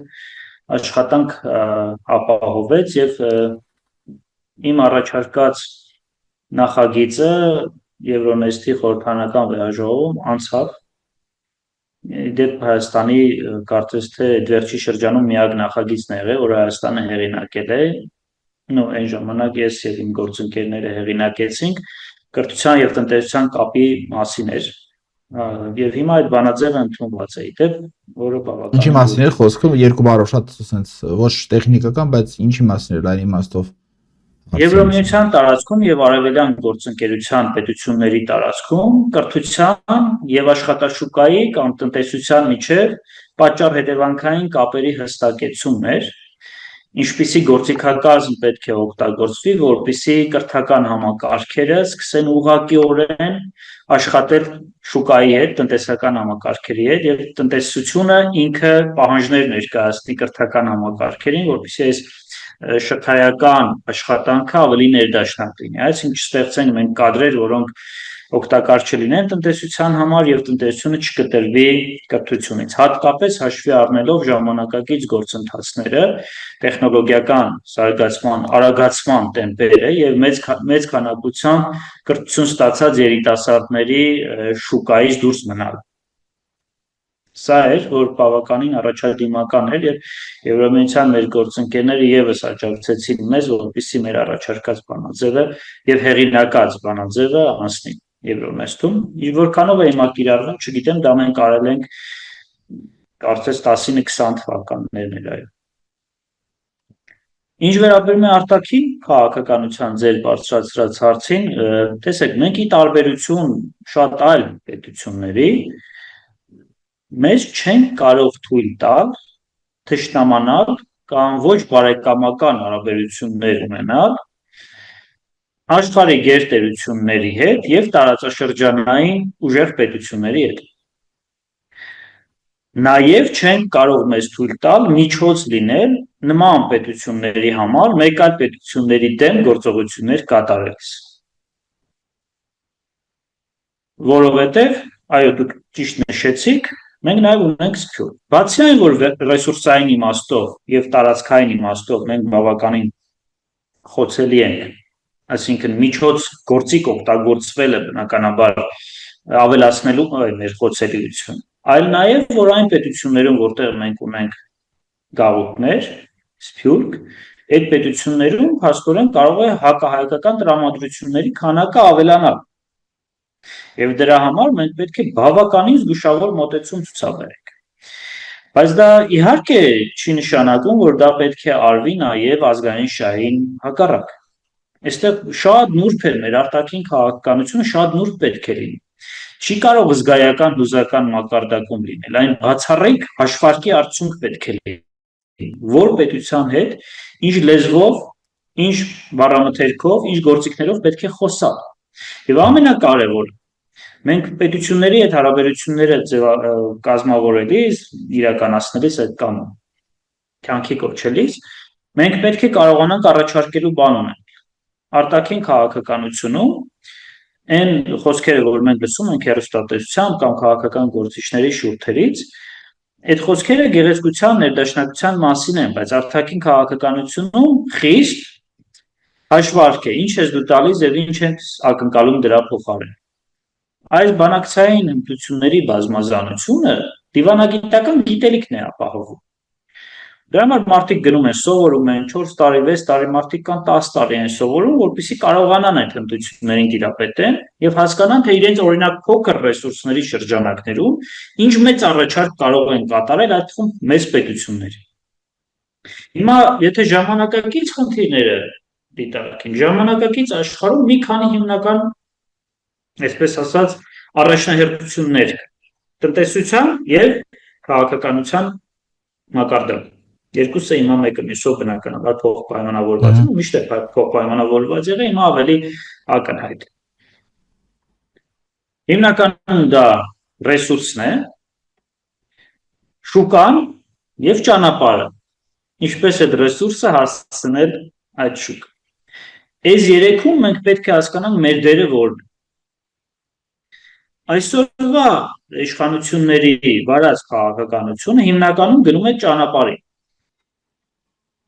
աշխատանք ապահովեց եւ իմ առաջարկած նախագիծը Եվրոնեստի խորհրդարանական վեհաժողովում անցավ դեպ Հայաստանի կարծես թե վերջի շրջանում միակ նախագիծն է եղել, որ Հայաստանը հեղինակել է, այն ժամանակ ես եւ իմ գործընկերները հեղինակեցինք կրթության եւ տնտեսության կապի մասին էր եւ հիմա այդ բանաձևը ընդունված է դեպ, որը բավական Ինչի մասին է խոսքը, երկու բառով շատ sense ոչ տեխնիկական, բայց ինչի մասին է լայն իմաստով Եվրոմիության տարածքում եւ արևելյան գործընկերության պետությունների տարածքում կրթության եւ աշխատաշուկայի կամ տնտեսության միջև պատճառ հետևանքային կապերի հստակեցումն էր, ինչպիսի գործիքակազմ պետք է օգտագործվի, որպիսի կրթական համակարգերը սկսեն ուղղակիորեն աշխատել շուկայի հետ, տնտեսական համակարգերի հետ եւ տնտեսությունը ինքը պահանջներ ներկայացնի կրթական համակարգերին, որպիսի այս շքայական աշխատանքը ավելի ներդաշնակ լինի, այսինքն չստեղծենք մենք կադրեր, որոնք օգտակար չլինեն տնտեսության համար եւ տնտեսությունը չկտրվի կրթությունից, հատկապես հաշվի առնելով ժամանակակից գործընթացները, տեխնոլոգիական զարգացման, արագացման տեմպերը եւ մեծ քանակությամբ կրթություն ստացած երիտասարդների շուկայից դուրս մնալ։ Սա էր, որ բավականին առաջադիմական էր եւ Եվրոմիության մեր գործընկերները եւս աջակցեցին մեզ, որպեսզի մեր առաջարկած բանաձևը եւ հեղինակած բանաձևը անցնի Եվրոնեստում։ Իսկ որքանով է հիմա կիրառվում, չգիտեմ, դա մենք արել ենք կարծես 19-20 թվականներն էր այո։ Ինչ վերաբերում է արտաքին քաղաքականության ձեր բարձրացրած հարցին, տեսեք, մենք ի տարբերություն շատ այլ պետությունների մեզ չենք կարող թույլ տալ թշնամանալ կամ ոչ բարեկամական հարաբերություններ ունենալ աշխարհի գերտերությունների հետ եւ տարածաշրջանային ուժեղ պետությունների հետ։ Նաեւ չենք կարող մեզ թույլ տալ միջոց լինել նման պետությունների համար մեկ այլ պետությունների դեմ գործողություններ կատարելիս։ Որովհետեւ այո, դուք ճիշտ նշեցիք, մենք նաև ունենք սփյուռք։ Բացի այն, որ ռեսուրսային իմաստով եւ տարածքային իմաստով մենք բավականին խոցելի ենք, այսինքն միջոց գործիք օգտագործվելը բնականաբար ավելացնելու է մեր խոցելիությունը, այլ նաև որ այն պետություններում, որտեղ մենք ունենք գաղութներ, սփյուռք, այդ պետություններում փաստորեն կարող է հակահայկական տրամադրությունների քանակը ավելանալ։ Եվ դրա համար մենք պետք է բավականին զգուշավոր մոտեցում ցուցաբերենք։ Բայց դա իհարկե չի նշանակում, որ դա պետք է արվի նաև ազգային շահին հակառակ։ Այստեղ շատ նուրբ է մեր արտաքին քաղաքականությունը, շատ նուրբ պետք է լինի։ Չի կարող զգայական հուզական մակարդակում լինել, այն բացառիկ հաշվարկի արդյունք պետք է լինի, որ պետության հետ ինչ լեզվով, ինչ բառամթերքով, ինչ գործիքներով պետք է խոսալ։ Եվ ամենակարևորը, մենք պետությունների հետ հարաբերությունները կազմավորելիս, իրականացնելիս այդ կամ կյանքի կոչելիս, մենք պետք է կարողանանք առաջարկելու բան ունենք։ Արտաքին քաղաքականությունում այն խոսքերը, որ մենք լսում ենք հեռուստատեսությամբ կամ քաղաքական գործիչների շուրթերից, այդ խոսքերը գեղեցկության ներդաշնակության մասին են, բայց արտաքին քաղաքականությունում խիստ հաշվարկ է, ինչ ես դու տալիս եւ ինչ ես ակնկալում դրա փոխարեն։ Այս բանակցային հմտությունների բազմազանությունը դիվանագիտական գիտելիքն է ապահովում։ Դրա համար մարդիկ գնում են, սովորում են 4 տարի, 6 տարի, մարդիկ կան 10 տարի են սովորում, որպեսզի կարողանան այդ հմտություններին տիրապետեն եւ հասկանան, թե իրենց օրինակ փոքր ռեսուրսների շրջանակներում ինչ մեծ առաջարկ կարող են կատարել այդ թվում մեծ պետությունների։ Հիմա եթե ժամանակակից խնդիրները դիտարկենք, ժամանակակից աշխարհում մի քանի հիմնական, այսպես ասած, առաջնահերթություններ տնտեսության եւ քաղաքականության մակարդակ։ Երկուսը հիմա մեկը մյուսով բնականաբար փոխպայմանավորված են, միշտ է փոխպայմանավորված եղել, հիմա ավելի ակնհայտ է։ Հիմնականում դա ռեսուրսն է, շուկան եւ ճանապարհը, ինչպես այդ ռեսուրսը հասցնել այդ շուկա։ Այս երեքում մենք պետք է հասկանանք մեր դերը որն է։ Այսօրվա իշխանությունների վարած քաղաքականությունը հիմնականում գնում է ճանապարհին։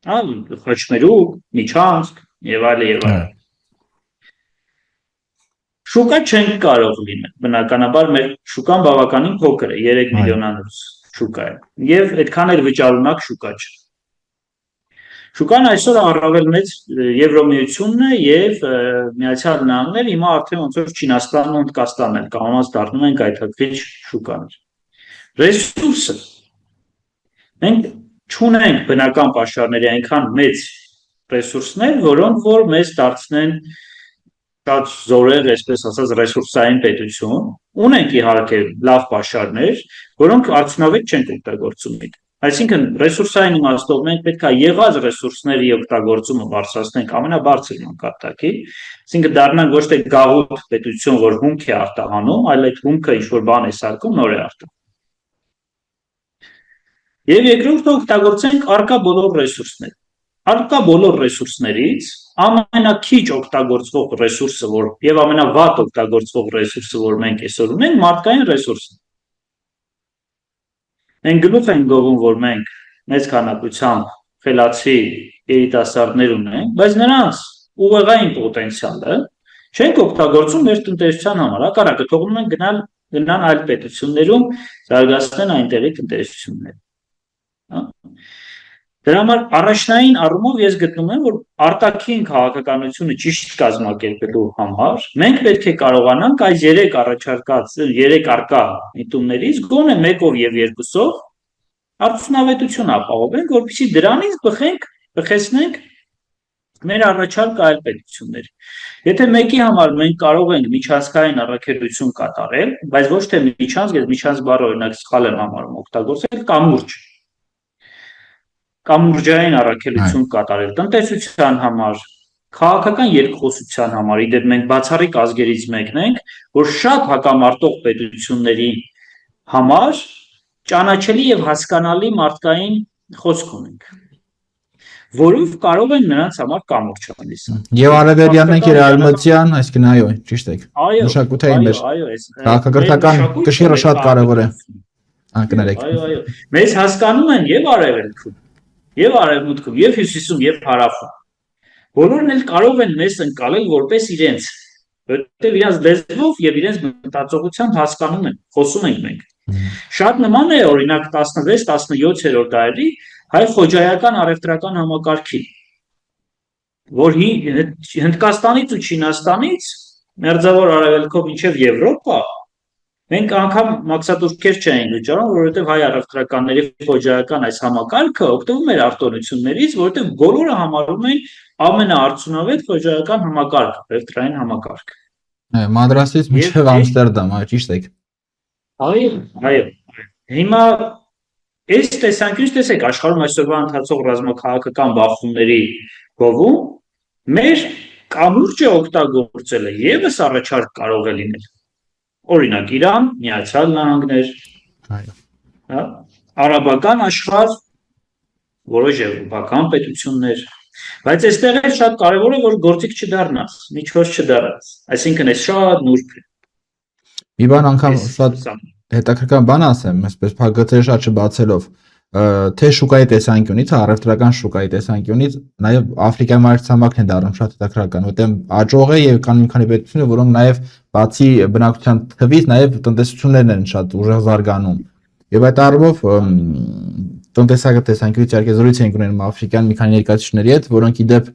Խաչմերուկ, Միջանցք եւ այլն եւ այլն։ Շուկա չենք կարող լինել, բնականաբար մեր շուկան բավականին փոքր է, 3 միլիոնանոց շուկա է, եւ այդքան էլ վճարունակ շուկա չէ։ Շուկան այսօր առավել մեծ Եվրոմիությունն է եւ Միացյալ Նահանգներ, հիմա արդեն ոնց որ Չինաստանն ու Հնդկաստանն են կամաց դառնում են գայթակղիչ շուկաներ։ Ռեսուրսը մենք չունենք բնական պաշարների այնքան մեծ ռեսուրսներ, որոնք որ մեզ դարձնեն շատ զորեղ, այսպես ասած, ռեսուրսային պետություն, ունենք իհարկե լավ պաշարներ, որոնք արդյունավետ չեն օգտագործում։ Այսինքն ռեսուրսային իմաստով մենք պետք է եղած ռեսուրսների օգտագործումը բարձրացնենք ամենաբարձր մակարդակի, այսինքն դառնանք ոչ թե գաղութ պետություն, որ հումք է արտահանում, այլ այդ հումքը ինչ որ բան է սարքում, նոր է արտահանում։ Եվ երկրորդը օգտագործենք արկա բոլոր ռեսուրսները։ Արկա բոլոր ռեսուրսներից ամենաքիչ օգտագործվող ռեսուրսը, որ եւ ամենավատ օգտագործվող ռեսուրսը, որ մենք այսօր ունենք, մարդկային ռեսուրսն է։ Մենք գլուխ ենք գովում, որ մենք մեծ քանակությամբ խելացի երիտասարդներ ունենք, բայց նրանց ուղեղային պոտենցիալը չենք օգտագործում մեր տնտեսության համար, հակառակը թողնում ենք գնան այլ պետություններում զարգացնեն այնտեղի տնտեսությունները։ Դրա համար առաջնային առումով ես գտնում եմ, որ արտաքին քաղաքականությունը ճիշտ կազմակերպելու համար մենք պետք է կարողանանք այս 3 առաջարկած 3 արկա միտումներից գոնե մեկով եւ երկուսով արդյունավետություն ապահովենք, որպեսզի դրանից բխեցնենք մեր առաջարկը այլ պետությունների։ Եթե մեկի համար մենք կարող ենք միջանցքային առաքելություն կատարել, բայց ոչ թե միջանցք, ես միջանցք բառը օրինակ սխալ եմ համարում օգտագործել, կամուրջ կամուրջային առաքելություն կատարել տնտեսության համար, քաղաքական երկխոսության համար, իդեպ մենք բացառիկ ազգերից մեկն ենք, որ շատ հակամարտող պետությունների համար ճանաչելի եւ հասկանալի մարդկային խոսք ունենք, որով կարող են նրանց համար կամուրջ հանդիսանալ։ Եվ Արևելյանն ենք Արևմտյան, այսինքն այո, ճիշտ եք։ Այո, Մշակութային մեր այո, քաղաքակրթական կշիռը շատ կարևոր է։ Անկներեք։ Այո։ Մեզ հասկանում են եւ Արևելքում, եւ Արևմուտքում, եւ Հյուսիսում, եւ Հարավում։ Բոլորն էլ կարող են մեզ ընկալել որպես իրենց, որտեղ իրենց լեզվով եւ իրենց մտածողությամբ հասկանում են, խոսում ենք մենք։ Շատ նման է օրինակ 16-17-րդ դարերի հայ խոջայական առևտրական համակարգին, որ Հնդկաստանից ու Չինաստանից մերձավոր Արևելքով մինչև Եվրոպա մենք անգամ մաքսատուրքեր չէին վճարում, որովհետև հայ առևտրականների խոջայական այս համակարգը օգտվում էր արտոնություններից, որովհետև բոլորը համարում էին ամենաարդյունավետ խոջայական համակարգ, առևտրային համակարգ։ Մադրասից մինչև Ամստերդամ, այո, ճիշտ եք։ Այո։ Հիմա այս տեսանկյունից տեսեք աշխարհում այսօրվա ընթացող ռազմաքաղաքական բախումների գովում մեր կամուրջը օգտագործելը եւս առաջարկ կարող է լինել։ Օրինակ Իրան, Միացյալ Նահանգներ, այո, արաբական աշխարհ, որոշ եվրոպական պետություններ, բայց այստեղ էլ շատ կարևոր է որ գործիք չդառնաս, միջոց չդառնաս, այսինքն այս շատ նուրբ է։ Մի բան անգամ շատ հետաքրքիր բան ասեմ, այսպես փակագծերը շատ չբացելով, թե շուկայի տեսանկյունից, առևտրական շուկայի տեսանկյունից, նաև Աֆրիկայի մայրցամաքն է դառնում շատ հետաքրքրական, որտեղ աճող է եւ կան մի քանի պետություններ, որոնք նաև բացի բնակչության թվից, նաև տնտեսություններն են շատ ուժեղ զարգանում։ Եվ այդ առումով տնտեսական տեսանկյունից իհարկե զրույց ենք ունենում աֆրիկյան մի քանի ներկայացուցիչների հետ, որոնք ի դեպ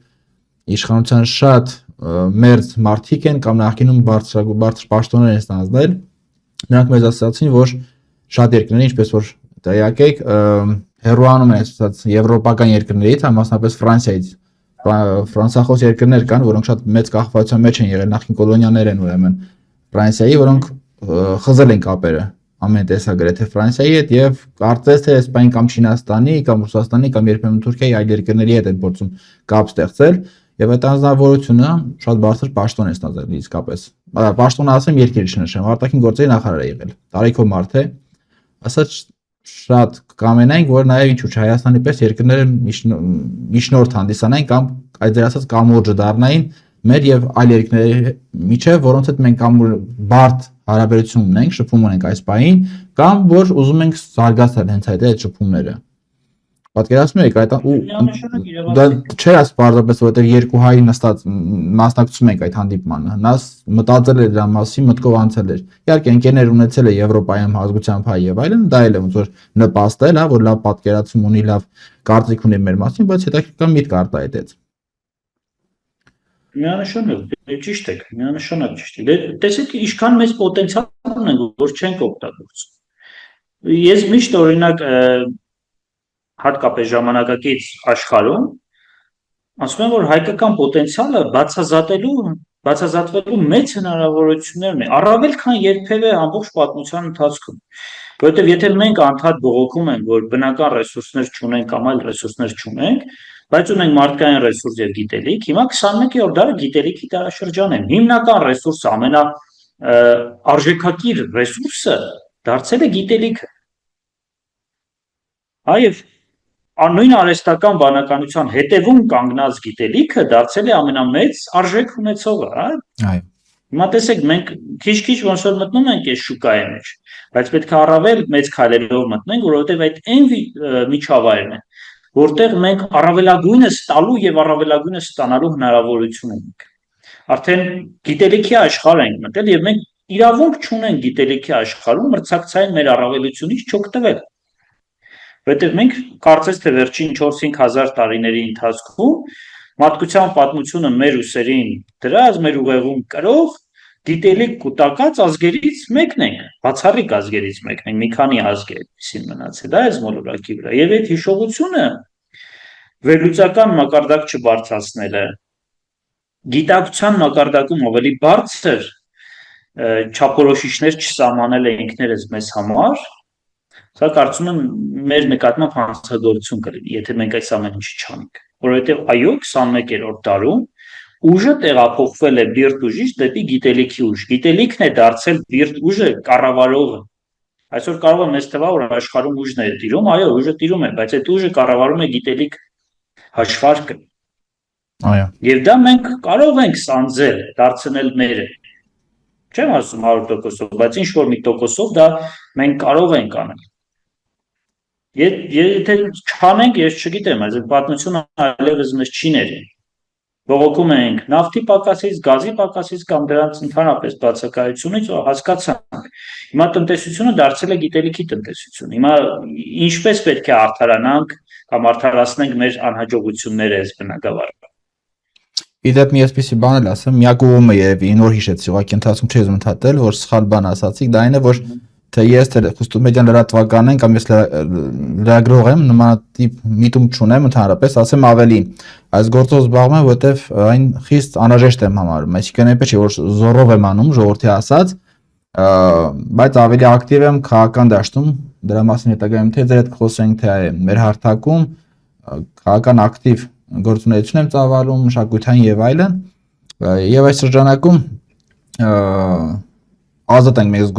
իշխանության շատ մերձ մարդիկ են կամ նախկինում բարձր պաշտոններ են ստանձնել։ Նրանք մեզ ասացին, որ շատ երկրների, ինչպես որ տեղյակ եք, հեռուանում են այսպես եվրոպական երկրներից, մասնապես Ֆրանսիայից, ֆրանսախոս երկրներ կան, որոնք շատ մեծ կախվածության մեջ են եղել, նախկին կոլոնիաներ են ուրեմն Ֆրանսիայի, որոնք խզել են կապերը ամեն տեսակետից Ֆրանսիայի հետ եւ կարծես թե Իսպանիայի կամ Չինաստանի կամ Ռուսաստանի կամ երբեմն Թուրքիայի այլ երկրների հետ են փորձում կապ ստեղծել եւ այդ անձնավորությունը շատ բարձր պաշտոն է ստացել իսկապես։ Պաշտոնը ասեմ երկիրը չնշեմ, արտաքին գործերի նախարար է եղել։ Տարիքով մարդ է, ասած շատ կամենայինք, որ նաեւ ինչու՞ չէ Հայաստանի պես երկրները միջնորդ հանդիսանային կամ այդ դեր ասած կամուրջը դառնային մեր եւ այլ երկրների միջև, որոնց հետ մենք կամ բարդ հարաբերություն ունենք, շփում ունենք այս պահին, կամ որ ուզում ենք զարգացնել հենց այդ շփումները։ Պատկերացնում եք այդ ու դա չէ ասես պարզապես որովհետեւ երկու հայ նստած մասնակցում ենք այդ հանդիպմանը։ Նա մտածել էր դրա մասին, մտքով անցել էր։ Իհարկե ընկերներ ունեցել է Եվրոպայում հազգությամբ հայ եւ այլն, դա էլ է ոնց որ նպաստել, որ լավ պատկերացում ունի, լավ կարծիք ունի մեր մասին, բայց հետաքրքիր միտք արտահայտեց։ Միանշանակ ճիշտ եք, միանշանակ ճիշտ է։ Տեսեք, ինչքան մեծ պոտենցիալ ունենք, որ չենք օգտագործում։ Ես միշտ օրինակ հատկապես ժամանակակից աշխարհում ասում եմ, որ հայկական պոտենցիալը բացազատվելու մեծ հնարավորություններ ունի, առավել քան երբևէ ամբողջ պատմության ընթացքում։ Որովհետև եթե մենք անդադ բողոքում ենք, որ բնական ռեսուրսներ չունենք կամ այլ ռեսուրսներ չունենք, բայց ունենք մարդկային ռեսուրս եւ գիտելիք, հիմա 21-րդ դարը գիտելիքի դարաշրջան է։ Հիմնական ռեսուրսը, արժեքակիր ռեսուրսը դարձել է գիտելիքը։ Այո, նույն արհեստական բանականության հետևում կանգնած գիտելիքը դարձել է ամենամեծ արժեք ունեցողը, այո։ Հիմա տեսեք, մենք քիչ-քիչ ոնց որ մտնում ենք այս շուկայի մեջ, բայց պետք է առավել մեծ քայլերով մտնենք, որովհետև այդ այն միջավայրն է, որտեղ մենք առավելագույնս տալու եւ առավելագույնս ստանալու հնարավորություն ունենք։ Արդեն գիտելիքի աշխարհ ենք մտել եւ մենք իրավունք չունենք գիտելիքի աշխարհում մրցակցային մեր առավելությունից չօգտվել։ Որտեղ մենք կարծես թե վերջին 4-5 հազար տարիների ընթացքում մարդկության պատմությունը մեր ուսերին դրած, մեր ուղեղում կրող գիտելիք կուտակած ազգերից մեկն ենք, բացառիկ ազգերից մեկն ենք, մի քանի ազգերին մնացել է այս մոլորակի վրա։ Եվ այդ հիշողությունը վերլուծական մակարդակ չբարձրացնելը, գիտակցության մակարդակում ավելի բարձր չափորոշիչներ չսահմանելը ինքներս մեզ համար, սա կարծում եմ մեր նկատմամբ հանցագործություն կլինի, եթե մենք այս ամեն ինչը չանենք, որովհետև այո 21-րդ դարում ուժը տեղափոխվել է բիրտ ուժից դեպի գիտելիքի ուժ, գիտելիքն է դարձել բիրտ ուժը կառավարողը, այսօր կարող է մեզ թվա, որ աշխարհում ուժն է տիրում, այո ուժը տիրում է, բայց այդ ուժը կառավարում է գիտելիք, հաշվարկը։ Այո։ Եվ դա մենք կարող ենք սանձել, դարձնել մերը։ Չեմ ասում 100%, բայց ինչ որ մի տոկոսով դա մենք կարող ենք անել։ Եթե չանենք, ես չգիտեմ, այս պատմությունը այլևս մեզ չի ների։ Բողոքում ենք նավթի պակասից, գազի պակասից կամ դրանց ընդհանրապես բացակայությունից, հասկացանք։ Հիմա տնտեսությունը դարձել է գիտելիքի տնտեսություն։ Հիմա ինչպես պետք է արդարանանք կամ արդարացնենք մեր անհաջողությունները այս բնագավառում։ Իդեպ մի այսպիսի բան էլ ասեմ, միակ ուղումը երևի նոր հիշեցի, ուղղակի ընթացքում չէի ուզում ընդհատել, որ սխալ բան ասացիք, դա այն է, որ թե ես թե Խուստումեդյան լրատվական եմ կամ ես լրագրող եմ, նմանատիպ միտում չունեմ ընդհանրապես, ասեմ ավելին, այս գործով զբաղվում եմ, որովհետև այն խիստ անհրաժեշտ եմ համարում, այսինքն այնպես չէ, որ զոռով եմ անում, ժողովրդի ասած, բայց ավելի ակտիվ եմ քաղաքական դաշտում, դրա մասին հետագայում թե ձեր հետ խոսենք, թե մեր հարթակում քաղաքական ակտիվ գործունեություն եմ ծավալում, մշակութային եւ այլն, եւ այս շրջանակում ազատ ենք մենք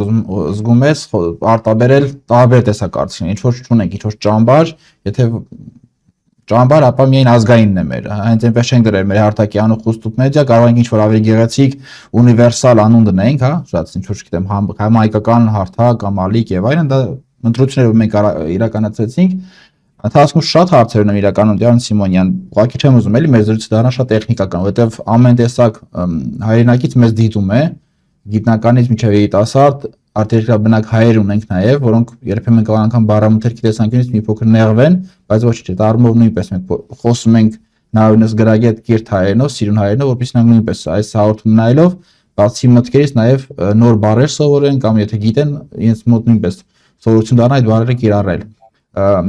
զգում ես արտաբերել տարբեր տեսակարծիքներ, ինչ որ չունենք, ինչ որ ճամբար, եթե ճամբար, ապա միայն ազգայինն է մեր, հենց այնպես չենք դրել մեր հարթակի անունը Խուստուկ մեդիա, կարող ենք ինչ որ ավելի գեղեցիկ, ունիվերսալ անուն դնենք, հա, շատ ինչ որ չգիտեմ, համահայկական հարթակ կամ ալիք եւ այլն, դա ընտրությունները մենք իրականացրեցինք, ընթացքում շատ հարցեր ունեմ իրականում Տիգրան Սիմոնյան, ուղղակի չեմ ուզում էլի մեր զրույցը դառնա շատ տեխնիկական, որովհետեւ ամեն տեսակ հայրենակից մեզ դիտում է, գիտնականից մինչև երիտասարդ արտերկրաբնակ հայեր ունենք նաև, որոնք երբեմն կարող անգամ բառամթերքի տեսանկյունից մի փոքր նեղվեն, բայց ոչ չէ, դա առումով նույնպես մենք խոսում ենք նայողնս գրագետ կիրթ հայերենով, սիրուն հայերենով, որովհետեւ նրանք նույնպես այս հաղորդում նայելով բացի մտքերից նաև նոր բառեր սովորեն կամ եթե գիտեն, իրենց մոտ նույնպես սովորություն դառնա այդ բառերը կիրառել։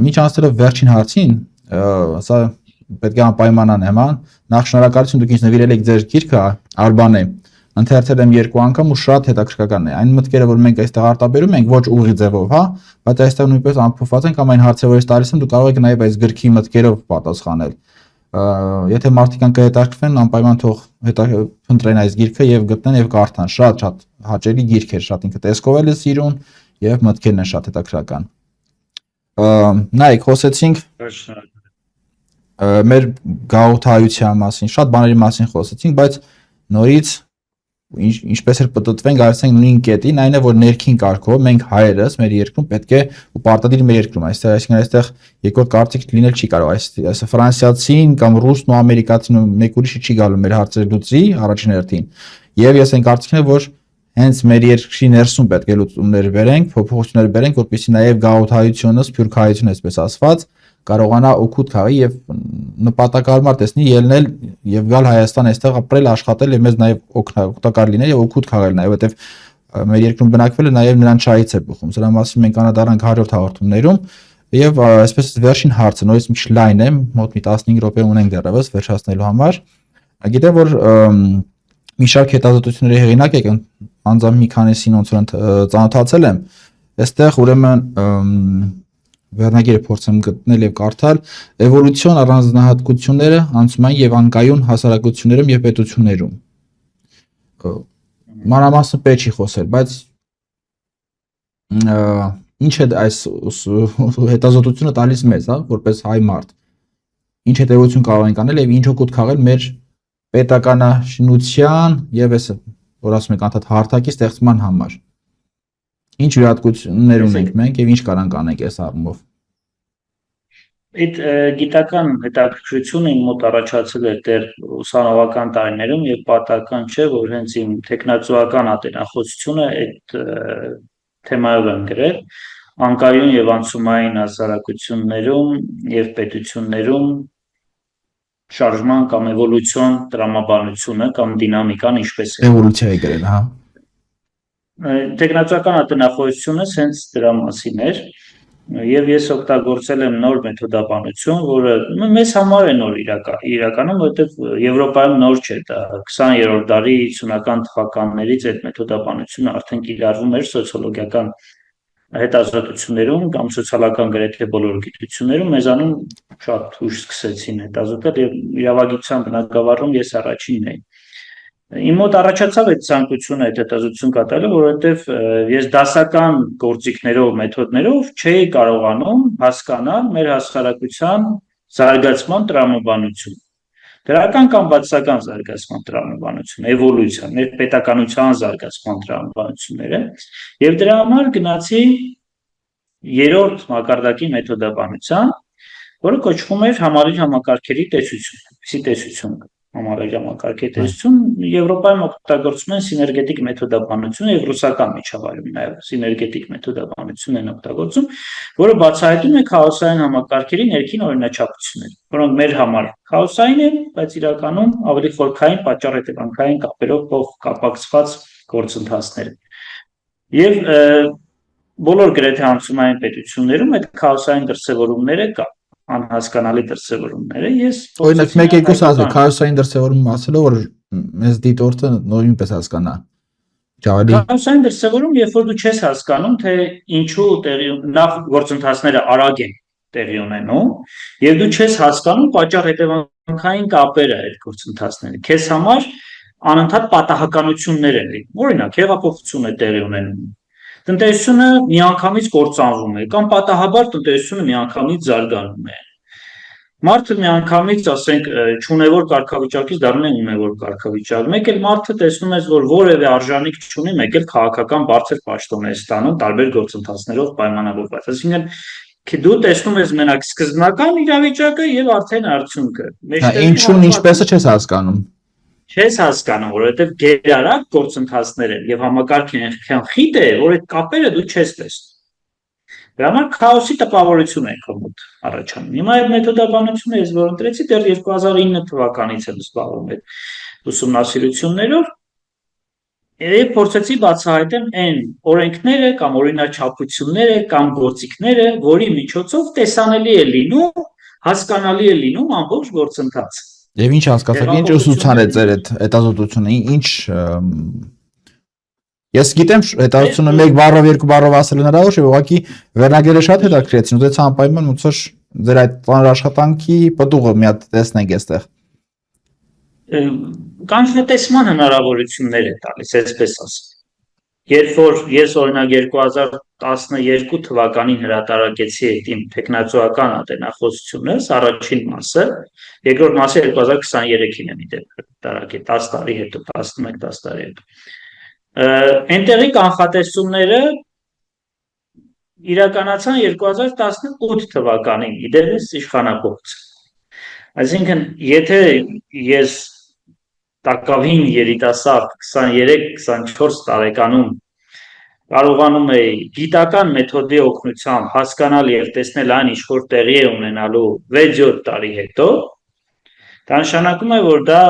Միջ անցնելով վերջին հարցին, սա պետք է անպայման անեմ, հա, նախ շնորհակալություն դուք ինձ նվիրել եք ձեր գիրքը Արբանե, ընթերցել եմ 2 անգամ ու շատ հետաքրքրական է։ Այն մտքերը, որ մենք այստեղ արտաբերում ենք, ոչ ուղի ձևով, հա, բայց այստեղ նույնպես ամփոփված են կամ այն հարցերը, որ ես տալիս եմ, դուք կարող եք նաև այս գրքի մտքերով պատասխանել։ Եթե մարդիկ կհետաքրքրվեն, անպայման թող հետաքրքրեն այս գիրքը եւ գտնեն եւ կարդան։ Շատ հաճելի գիրք է, շատ ինքը տեսքով էլ է սիրուն եւ մտքերն են շատ հետաքրքրական։ Նայեք, խոսեցինք մեր գաղութայության մասին, շատ բաների մասին խոսեցինք, բայց նորից ինչպես էր պտտվենք, գալիս ենք նույն կետին, այն է, որ ներքին կարգով մենք հայերս մեր երկրում պետք է ու պարտադիր մեր երկրում, այսինքն այստեղ երկրորդ կարծիք լինել չի կարող, այս ֆրանսիացին կամ ռուսն ու ամերիկացին ու մեկ ուրիշը չի գալու մեր հարցերը լուծի առաջին հերթին։ Եվ ես այն կարծիքն է, որ հենց մեր երկրի ներսում պետք է լուծումներ բերենք, փոփոխություններ բերենք, որպեսզի նաև գաղութայությունը, սփյուռքահայությունը, այսպես ասված, կարողանա օգուտ քաղի եւ նպատակարար տեսնի ելնել եւ գալ Հայաստան այստեղ ապրել, աշխատել եւ մեզ նաեւ օգտակար լինել եւ օգուտ քաղել նաեւ, որովհետեւ մեր երկրում բնակվելը նաեւ նրան շահից է բխում։ Սրա մասին մենք անդրադառնանք 100 հաղորդումներում եւ այսպես վերջին հարցը նորից մի քիչ լայն է, մոտ մի 15 րոպե ունենք դեռևս վերջացնելու համար։ Գիտեմ, որ մի շարք հետազոտությունների հեղինակ եք, անձամբ մի քանիսին ոնց որ ծանոթացել եմ, այստեղ ուրեմն վերնագիրը փորձեմ գտնել եւ կարդալ էվոլյուցիոն առանձնահատկությունները անցումային եւ անկայուն հասարակություններում եւ պետություններում։ Մանրամասն պետք չի խոսել, բայց ինչ է այս հետազոտությունը տալիս մեզ, հա, որպես հայ մարդ։ Ինչ հետևություն կարող ենք անել եւ ինչ օգուտ քաղել մեր պետականաշինության եւ այս որ ասում ենք անդադ հարթակի ստեղծման համար։ Ինչ յուրահատկություններ ունենք մենք եւ ինչ կարանք անենք այս առումով։ Այդ գիտական հետաքրքրությունը իմ մոտ առաջացել է դեռ ուսանողական տարիներում եւ պատահական չէ, որ հենց իմ տեխնացուական ատենախոսությունը այդ թեմայով եմ գրել անկայուն եւ անցումային հասարակություններում եւ պետություններում շարժման կամ էվոլյուցիոն տրամաբանությունը կամ դինամիկան ինչպես է։ Էվոլյուցիա է գրել, հա։ Տեխնացուական ատենախոսությունը հենց դրա մասին էր եւ ես օգտագործել եմ նոր մեթոդաբանություն, որը մեզ համար է նոր իրականում, որովհետեւ Եվրոպայում նոր չէ դա 20-րդ դարի 50-ական թվականներից այդ մեթոդաբանությունը արդեն կիրառվում էր սոցիոլոգիական հետազոտություններում կամ սոցիալական գրեթե բոլոր գիտություններում մեզանում շատ ուշ սկսեցին հետազոտել եւ իրավագիտության բնագավառում ես առաջինն էի։ Իմ մոտ առաջացավ այդ ցանկությունը այդ հետազոտություն կատարել, որովհետեւ ես դասական գործիքներով, մեթոդներով չէի կարողանում հասկանալ մեր հասարակության զարգացման տրամաբանություն, դրական կամ բացասական զարգացման տրամաբանություն, էվոլյուցիա, ներպետականության զարգացման տրամաբանությունները, եւ դրա համար գնացի երրորդ մակարդակի մեթոդաբանության, որը կոչվում էր համալիր համակարգերի տեսություն, տեսություն համալիր համակարգի տեսություն, Եվրոպայում օգտագործում են սիներգետիկ մեթոդաբանություն եւ ռուսական միջավայրում նաեւ սիներգետիկ մեթոդաբանություն են օգտագործում, որը բացահայտում է քաոսային համակարգերի ներքին օրինաչափությունները, որոնք մեր համար քաոսային են, բայց իրականում ավելի խորքային պատճառ-հետևանքային կապերով կապակցված գործընթացներ են։ Եվ բոլոր գրեթե անցումային պետություններում այդ քաոսային դրսևորումները կա, անհասկանալի դրսևորումները։ Ես օրինակ մեկ-երկու ասել քաոսային դրսևորում ասելով որ մեզ դիտորդը նույնպես հասկանա։ Քաոսային դրսևորում, երբ որ դու չես հասկանում, թե ինչու տեղի նախ գործընթացները արագ են տեղի ունենում, եւ դու չես հասկանում պատճառ-հետևանքային կապերը այդ գործընթացների։ Քեզ համար անընդհատ պատահականություններ են լինում։ Օրինակ, հեղափոխություն է տեղի ունենում։ Տնտեսությունը միանգամից կործանվում է կամ պատահաբար տնտեսությունը միանգամից զարգանում է։ Մարդը միանգամից, ասենք, չունևոր կարգավիճակից դառնում է ունևոր կարգավիճակ։ Մեկ էլ մարդը տեսնում է, որ որևէ արժանիք չունի, մեկ էլ քաղաքական բարձր պաշտոն է ստանում տարբեր գործընթացներով պայմանավորված։ Այսինքն դու տեսնում ես մենակ սկզբնական իրավիճակը եւ արդեն արդյունքը։ Ինչու ինչպես չես հասկանում։ Չես հասկանում, որովհետև գերարագ գործընթացներ են եւ համակարգն այնքան խիտ է, որ այդ կապերը դու չես տեսնում։ Դրա համար քաոսի տպավորություն է քո մոտ առաջանում։ Հիմա այդ մեթոդաբանությունը ես որ ընտրեցի դեռ 2009 թվականից եմ զբաղվում այդ ուսումնասիրություններով եւ փորձեցի բացահայտել այն օրենքները կամ օրինաչափությունները կամ գործիքները, որի միջոցով տեսանելի է լինում, հասկանալի է լինում ամբողջ գործընթացը։ Եվ ինչ հասկացաք, ինչ ուսուցան է ձեր այդ հետազոտությունը, ինչ ես գիտեմ հետազոտությունը 1 բառով 2 բառով ասել հնարավոր չէ, ուղղակի վերնագրերը շատ հետաքրքրեցին, ուզեցի անպայման ոնց ձեր այդ ծանր աշխատանքի պտուղը մի հատ տեսնենք այստեղ։ Կանխատեսման հնարավորություններ է տալիս, այսպես ասեմ։ Երբ որ ես օրինակ 2012 թվականին հրատարակեցի այդ իմ տեխնացուական ատենախոսությունս, առաջին մասը, երկրորդ մասը 2023-ին եմ իդեպ հրատարակել, 10 տարի հետո, 11-10 տարի հետո։ Այնտեղի կանխատեսումները իրականացան 2018 թվականին, իդեպ իշխանապողց։ Այսինքն, եթե ես տակավին երիտասարդ 23-24 տարեկանում կարողանում էի գիտական մեթոդի օգնությամբ հասկանալ եւ տեսնել այն ինչ որ տեղի է ունենալու 6-7 տարի հետո, դա նշանակում է, որ դա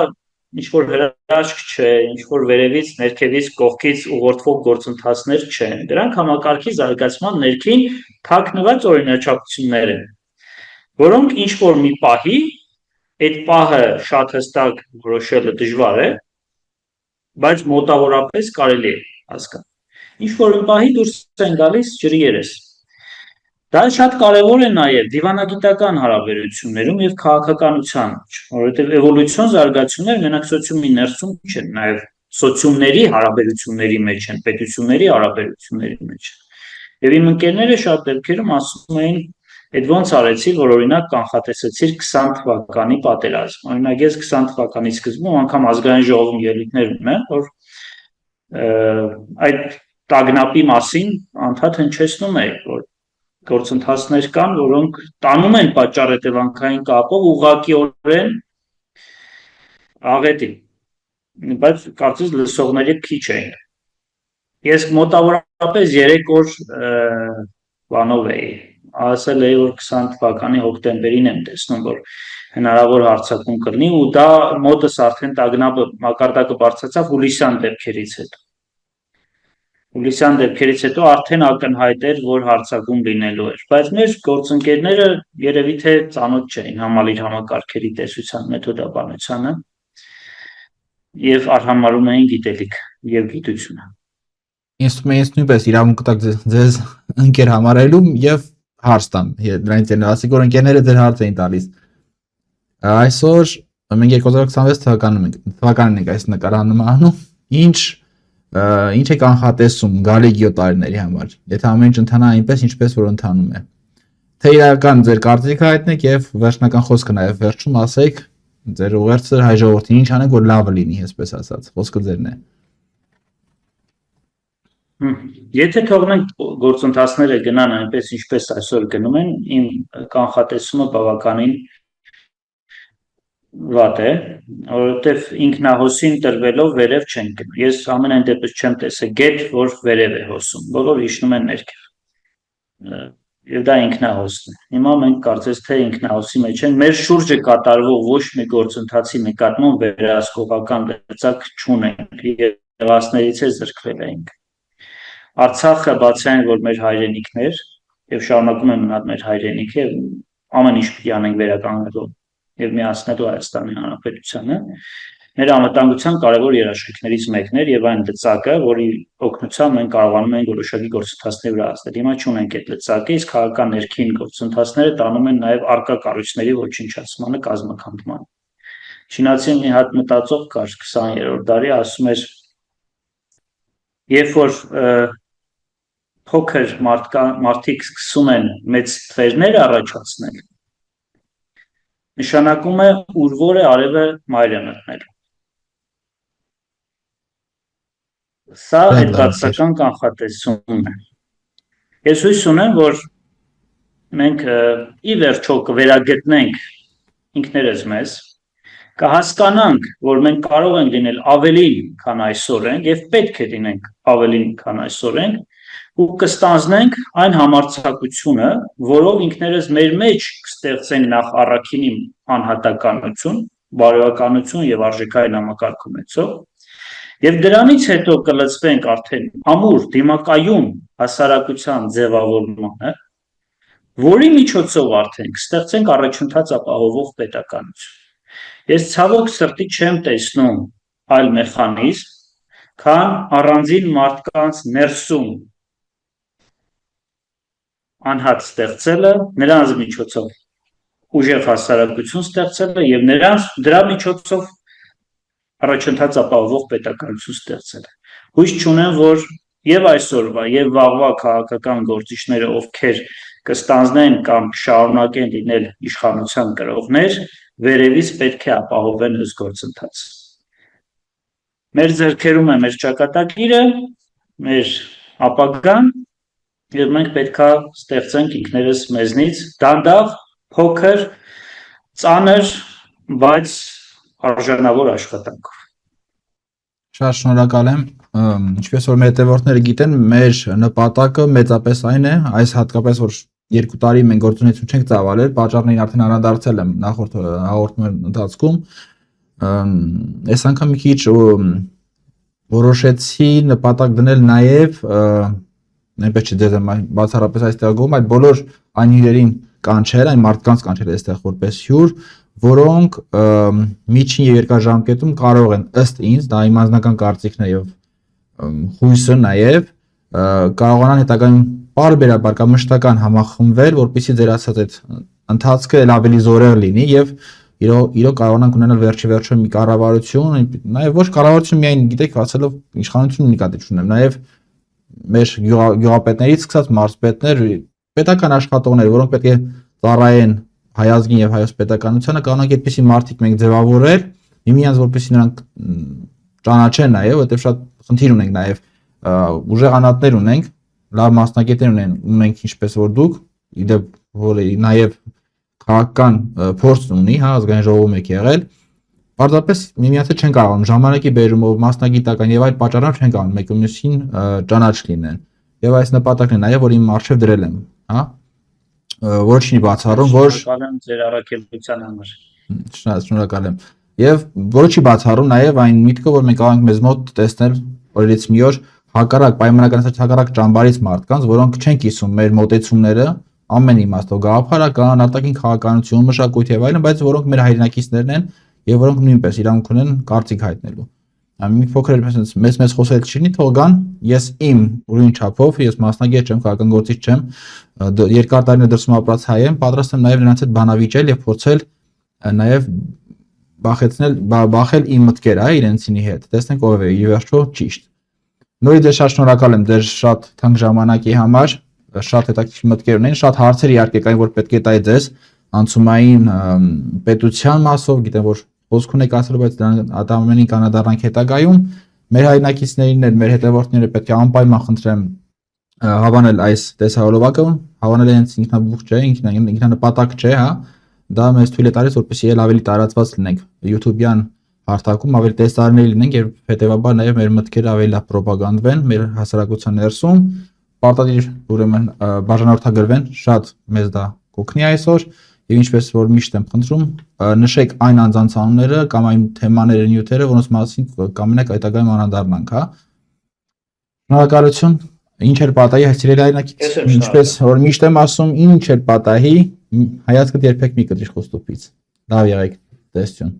ինչ որ հրաշք չէ, ինչ որ վերևից, ներքևից, կողքից ուղղորդվող գործընթացներ չեն։ Դրանք համակարգի զարգացման ներքին թաքնված օրինաչափություններ են, որոնք ինչ որ մի պահի այդ պահը շատ հստակ որոշելը դժվար է, բայց մոտավորապես կարելի է հասկանալ։ Ինչ որ մի պահի դուրս են գալիս ջրի երես։ Դա շատ կարևոր է նաև դիվանագիտական հարաբերություններում եւ քաղաքականության մեջ, որովհետեւ էվոլյուցիոն զարգացումներ մենակ սոցիումի ներսում չեն, նաև սոցիումների հարաբերությունների մեջ են, պետությունների հարաբերությունների մեջ։ Եվ իմ ընկերները շատ դեպքերում ասում էին, այդ ոնց արեցի, որ օրինակ կանխատեսեցիր 20 թվականի պատերազմ։ Օրինակ ես 20 թվականի սկզբում անգամ ազգային ժողովում ելույթներ ունեմ, որ այդ տագնապի մասին անդադ հնչեցնում է, որ գործընթացներ կան, որոնք տանում են պատճառ-հետևանքային կապով ուղղակիորեն աղետի, բայց կարծես լսողների քիչ էին։ Ես մոտավորապես 3 օր բանով էի, ասել էի, որ 20 թվականի հոկտեմբերին եմ տեսնում, որ հնարավոր հարձակում կլինի ու դա մոտս արդեն տագնապը մակարդակը բարձրացավ հուլիսյան դեպքերից հետո։ Հուլիսյան դեպքերից հետո արդեն ակնհայտ էր, որ հարձակում լինելու էր, բայց մեր գործընկերները երևի թե ծանոթ չէին համալիր համակարգերի տեսության մեթոդաբանությանը եւ արհամարում էին գիտելիք եւ գիտությունը։ Ինձ նույնպես իրավունք տակ ձեզ ընկեր համարելու եւ հարց տամ, դրանից են ասիկ որ ընկերները ձեր հարց էին տալիս։ Այսօր մենք 2026 թվականին ենք այս նկարահանում անում, ինչ է կանխատեսում գալիք 7 տարիների համար, եթե ամեն ինչ ընթանա այնպես ինչպես որ ընթանում է։ թե իրական ձեր կարծիքը հայտնեք եւ վերջնական խոսքը նաեւ վերջում ասեք ձեր ուղերձը հայ ժողովրդին ինչ անենք որ լավը լինի, այսպես ասած, խոսքը ձերն է։ Եթե թողնենք գործընթացները գնան այնպես ինչպես այսօր գնում են, իմ կանխատեսումը բավականին վատ է, որովհետև ինքնահոսին տրվելով վերև չեն գնում։ Ես ամենայն դեպս չեմ տեսել գետ, որ վերև է հոսում, բոլոր իջնում են ներքև։ Եվ դա ինքնահոսն է։ Հիմա մենք կարծես թե ինքնահոսի մեջ են, մեր շուրջը կատարվող ոչ մի գործընթացի նկատմամբ վերահսկողական լծակ չունենք, եղածներից է զրկվել ենք։ Արցախը բացի այն, որ մեր հայրենիքն էր եւ շարունակում է մնալ մեր հայրենիքը, ամեն ինչ պիտի անենք վերականգնելու եւ միացնելու Հայաստանի Հանրապետությանը, մեր անվտանգության կարևոր երաշխիքներից մեկն էր եւ այն լծակը, որի օգնությամբ մենք կարողանում ենք որոշակի գործընթացներ վրա հասնել։ Հիմա չունենք այդ լծակը, իսկ քաղաքական ներքին գործընթացները տանում են նաեւ արկա կառույցների ոչնչացմանը, կազմաքանդմանը։ Չինացի մի հատ մտածող կար 20-րդ դարի, ասում էր, երբ որ փոքր մարդիկ սկսում են մեծ թվերներ առաջացնել, նշանակում է ուր է արևը մայր է մտնել։ Սա այդ բացական կանխատեսումն է։ Ես հույս ունեմ, որ մենք ի վերջո կվերագտնենք ինքներս մեզ, կհասկանանք, որ մենք կարող ենք լինել ավելին, քան այսօր ենք, եւ պետք է լինենք ավելին, քան այսօր ենք, ու կստանձնենք այն համարձակությունը, որով ինքներս մեր մեջ կստեղծենք նախ առաքինի անհատականություն, բարոյականություն եւ արժեքային համակարգում ունեցող, եւ դրանից հետո կլծվենք արդեն ամուր դիմակայուն հասարակության ձևավորմանը, որի միջոցով արդեն կստեղծենք առաջընթաց ապահովող պետականություն։ Ես ցավոք սրտի չեմ տեսնում այլ մեխանիզմ, քան առանձին մարդկանց ներսում անհատ ստեղծելը, նրանց միջոցով ուժեղ հասարակություն ստեղծելը եւ նրանց դրա միջոցով առաջընթաց ապահովող պետականություն ստեղծելը։ Հույս չունեմ, որ եւ այսօրվա եւ վաղվա քաղաքական գործիչները, ովքեր կստանձնեն կամ շարունակեն լինել իշխանության կրողներ, վերևից պետք է ապահովեն այս գործընթացը։ Մեր ձեռքերում է մեր ճակատագիրը, մեր ապագան, եւ մենք պետքա ստեղծենք ինքներս մեզնից դանդաղ, փոքր, ծանր, բայց արժանավոր աշխատանքով։ Շատ շնորհակալ եմ։ Ինչպես որ մեր հետևորդները գիտեն, մեր նպատակը մեծապես այն է, այս հատկապես որ 2 տարի մենք գործունեություն չենք ծավալել, պատճառներին արդեն անդրադարձել եմ նախորդ հաղորդման ընթացքում։ Այս անգամ մի քիչ որոշեցի նպատակ դնել նաև այնպես չդեմ բացառապես այստեղ գոմ այդ բոլոր այն հյուրերին կանչել, այն մարդկանց կանչել այստեղ որպես հյուր, որոնք միջին եւ երկարաժամկետում կարող են ըստ ինձ, դա իմ անձնական կարծիքն է եւ հույսը նաև կարողանան հետագայում բարբերաբար կամ մշտական համախմբվել, որպեսզի ձեր ասած այդ ընթացքը էլ ավելի զորեղ լինի եւ իրոք կարողանանք ունենալ վերջի մի կառավարություն, նաև ոչ կառավարություն միայն գիտեք ասելով իշխանություն նկատի ունեմ, նաև մեր գյուղապետներից սկսած մարզպետներ, պետական աշխատողներ, որոնք պետք է ծառայեն հայազգին եւ հայոց պետականությանը, կանոնք այդպիսի մարդիկ մենք ձևավորել, միմյանց որպեսզի նրանք ճանաչեն նաև, որտեղ շատ խնդիր ունենք նաև ուժեղանատներ ունենք, լավ մասնագետներ ունենք ինչպես որ դուք, իդեպ որ նաև քաղաքական փորձ ունի, հա, ազգային ժողովում եք եղել, պարզապես միմյանցը չեն կարողանում ժամանակի բերումով, մասնագիտական եւ այլ պատճառներով չեն կարողանում մեկը մյուսին ճանաչ լինեն։ Եվ այս նպատակն է նաեւ որ իմ արժեվ դրել եմ, հա։ Ոչ մի բացառում, որ ձեր առաքելության համար։ Շնորհակալ եմ։ Եվ որի բացառում նաեւ այն միտքը, որ մենք կարող ենք մեզ մոտ տեսնել օրերից մի օր հակառակ պայմանականացած հակառակ ճամբարից մարդկանց, որոնք չեն կիսում մեր մոտեցումները ամեն իմաստով գաղափարական, արտաքին քաղաքականություն, մշակույթ եւ այլն, բայց որոնք մեր հայրենակիցներն են եւ որոնք նույնպես իրանք ունեն կարծիք հայտնելու։ Մի փոքր մեծ խոսել չլինի, թող գան, ես իմ ուրույն չափով, ես մասնագետ չեմ, քաղաքական գործիչ չեմ, երկար տարիներ դրսում ապրած հայ եմ, պատրաստ եմ նաեւ նրանց հետ բանավիճել եւ փորձել նաեւ բախել իմ մտքերը, իրենցինի հետ։ Տեսնենք ով է ի վերջո ճիշտ։ Նորից շատ շնորհակալ եմ ձեր շատ թանկ ժամանակի համար, շատ հետաքրքիր մտքեր ունեն, շատ հարցեր իհարկե կային, որ պետք է տայի ձեզ անցումային պետության մասով, գիտեմ որ խոսք ունեք ասել, բայց դա ամենին կանադառնանք հետագայում։ Մեր հայրենակիցներին էլ, մեր հետևորդները պետք է անպայման խնդրեմ հավանել այս տեսահոլովակը, հավանել հենց ինքնաբուխ չէ, ինքնանպատակ չէ, հա, դա մեզ թույլ է տալիս, որպեսզի ել ավելի տարածված լինենք YouTube-յան հարթակում, ավելի տեսանելի լինենք եւ հետեւաբար նաեւ մեր մտքերը ավելի լավ պրոպագանդվեն մեր հասարակության ներսում, պարտադիր ուրեմն բաժանորդագրվեն, շատ մեզ դա կօգնի այսօր եւ ինչպես որ միշտ եմ խնդրում, նշեք այն անձանց անունները կամ այն թեմաները, նյութերը, որոնց մասին կամենակ հետագայում անդրադառնանք, հա։ Շնորհակալություն, ինչ էր պատահի, սիրելի հայրենակիցներ, ինչպես որ միշտ եմ ասում, ինչ էր պատահի, հայացքդ երբեք մի կտրիր խոստովից։ Լավ եղեք, տեսություն։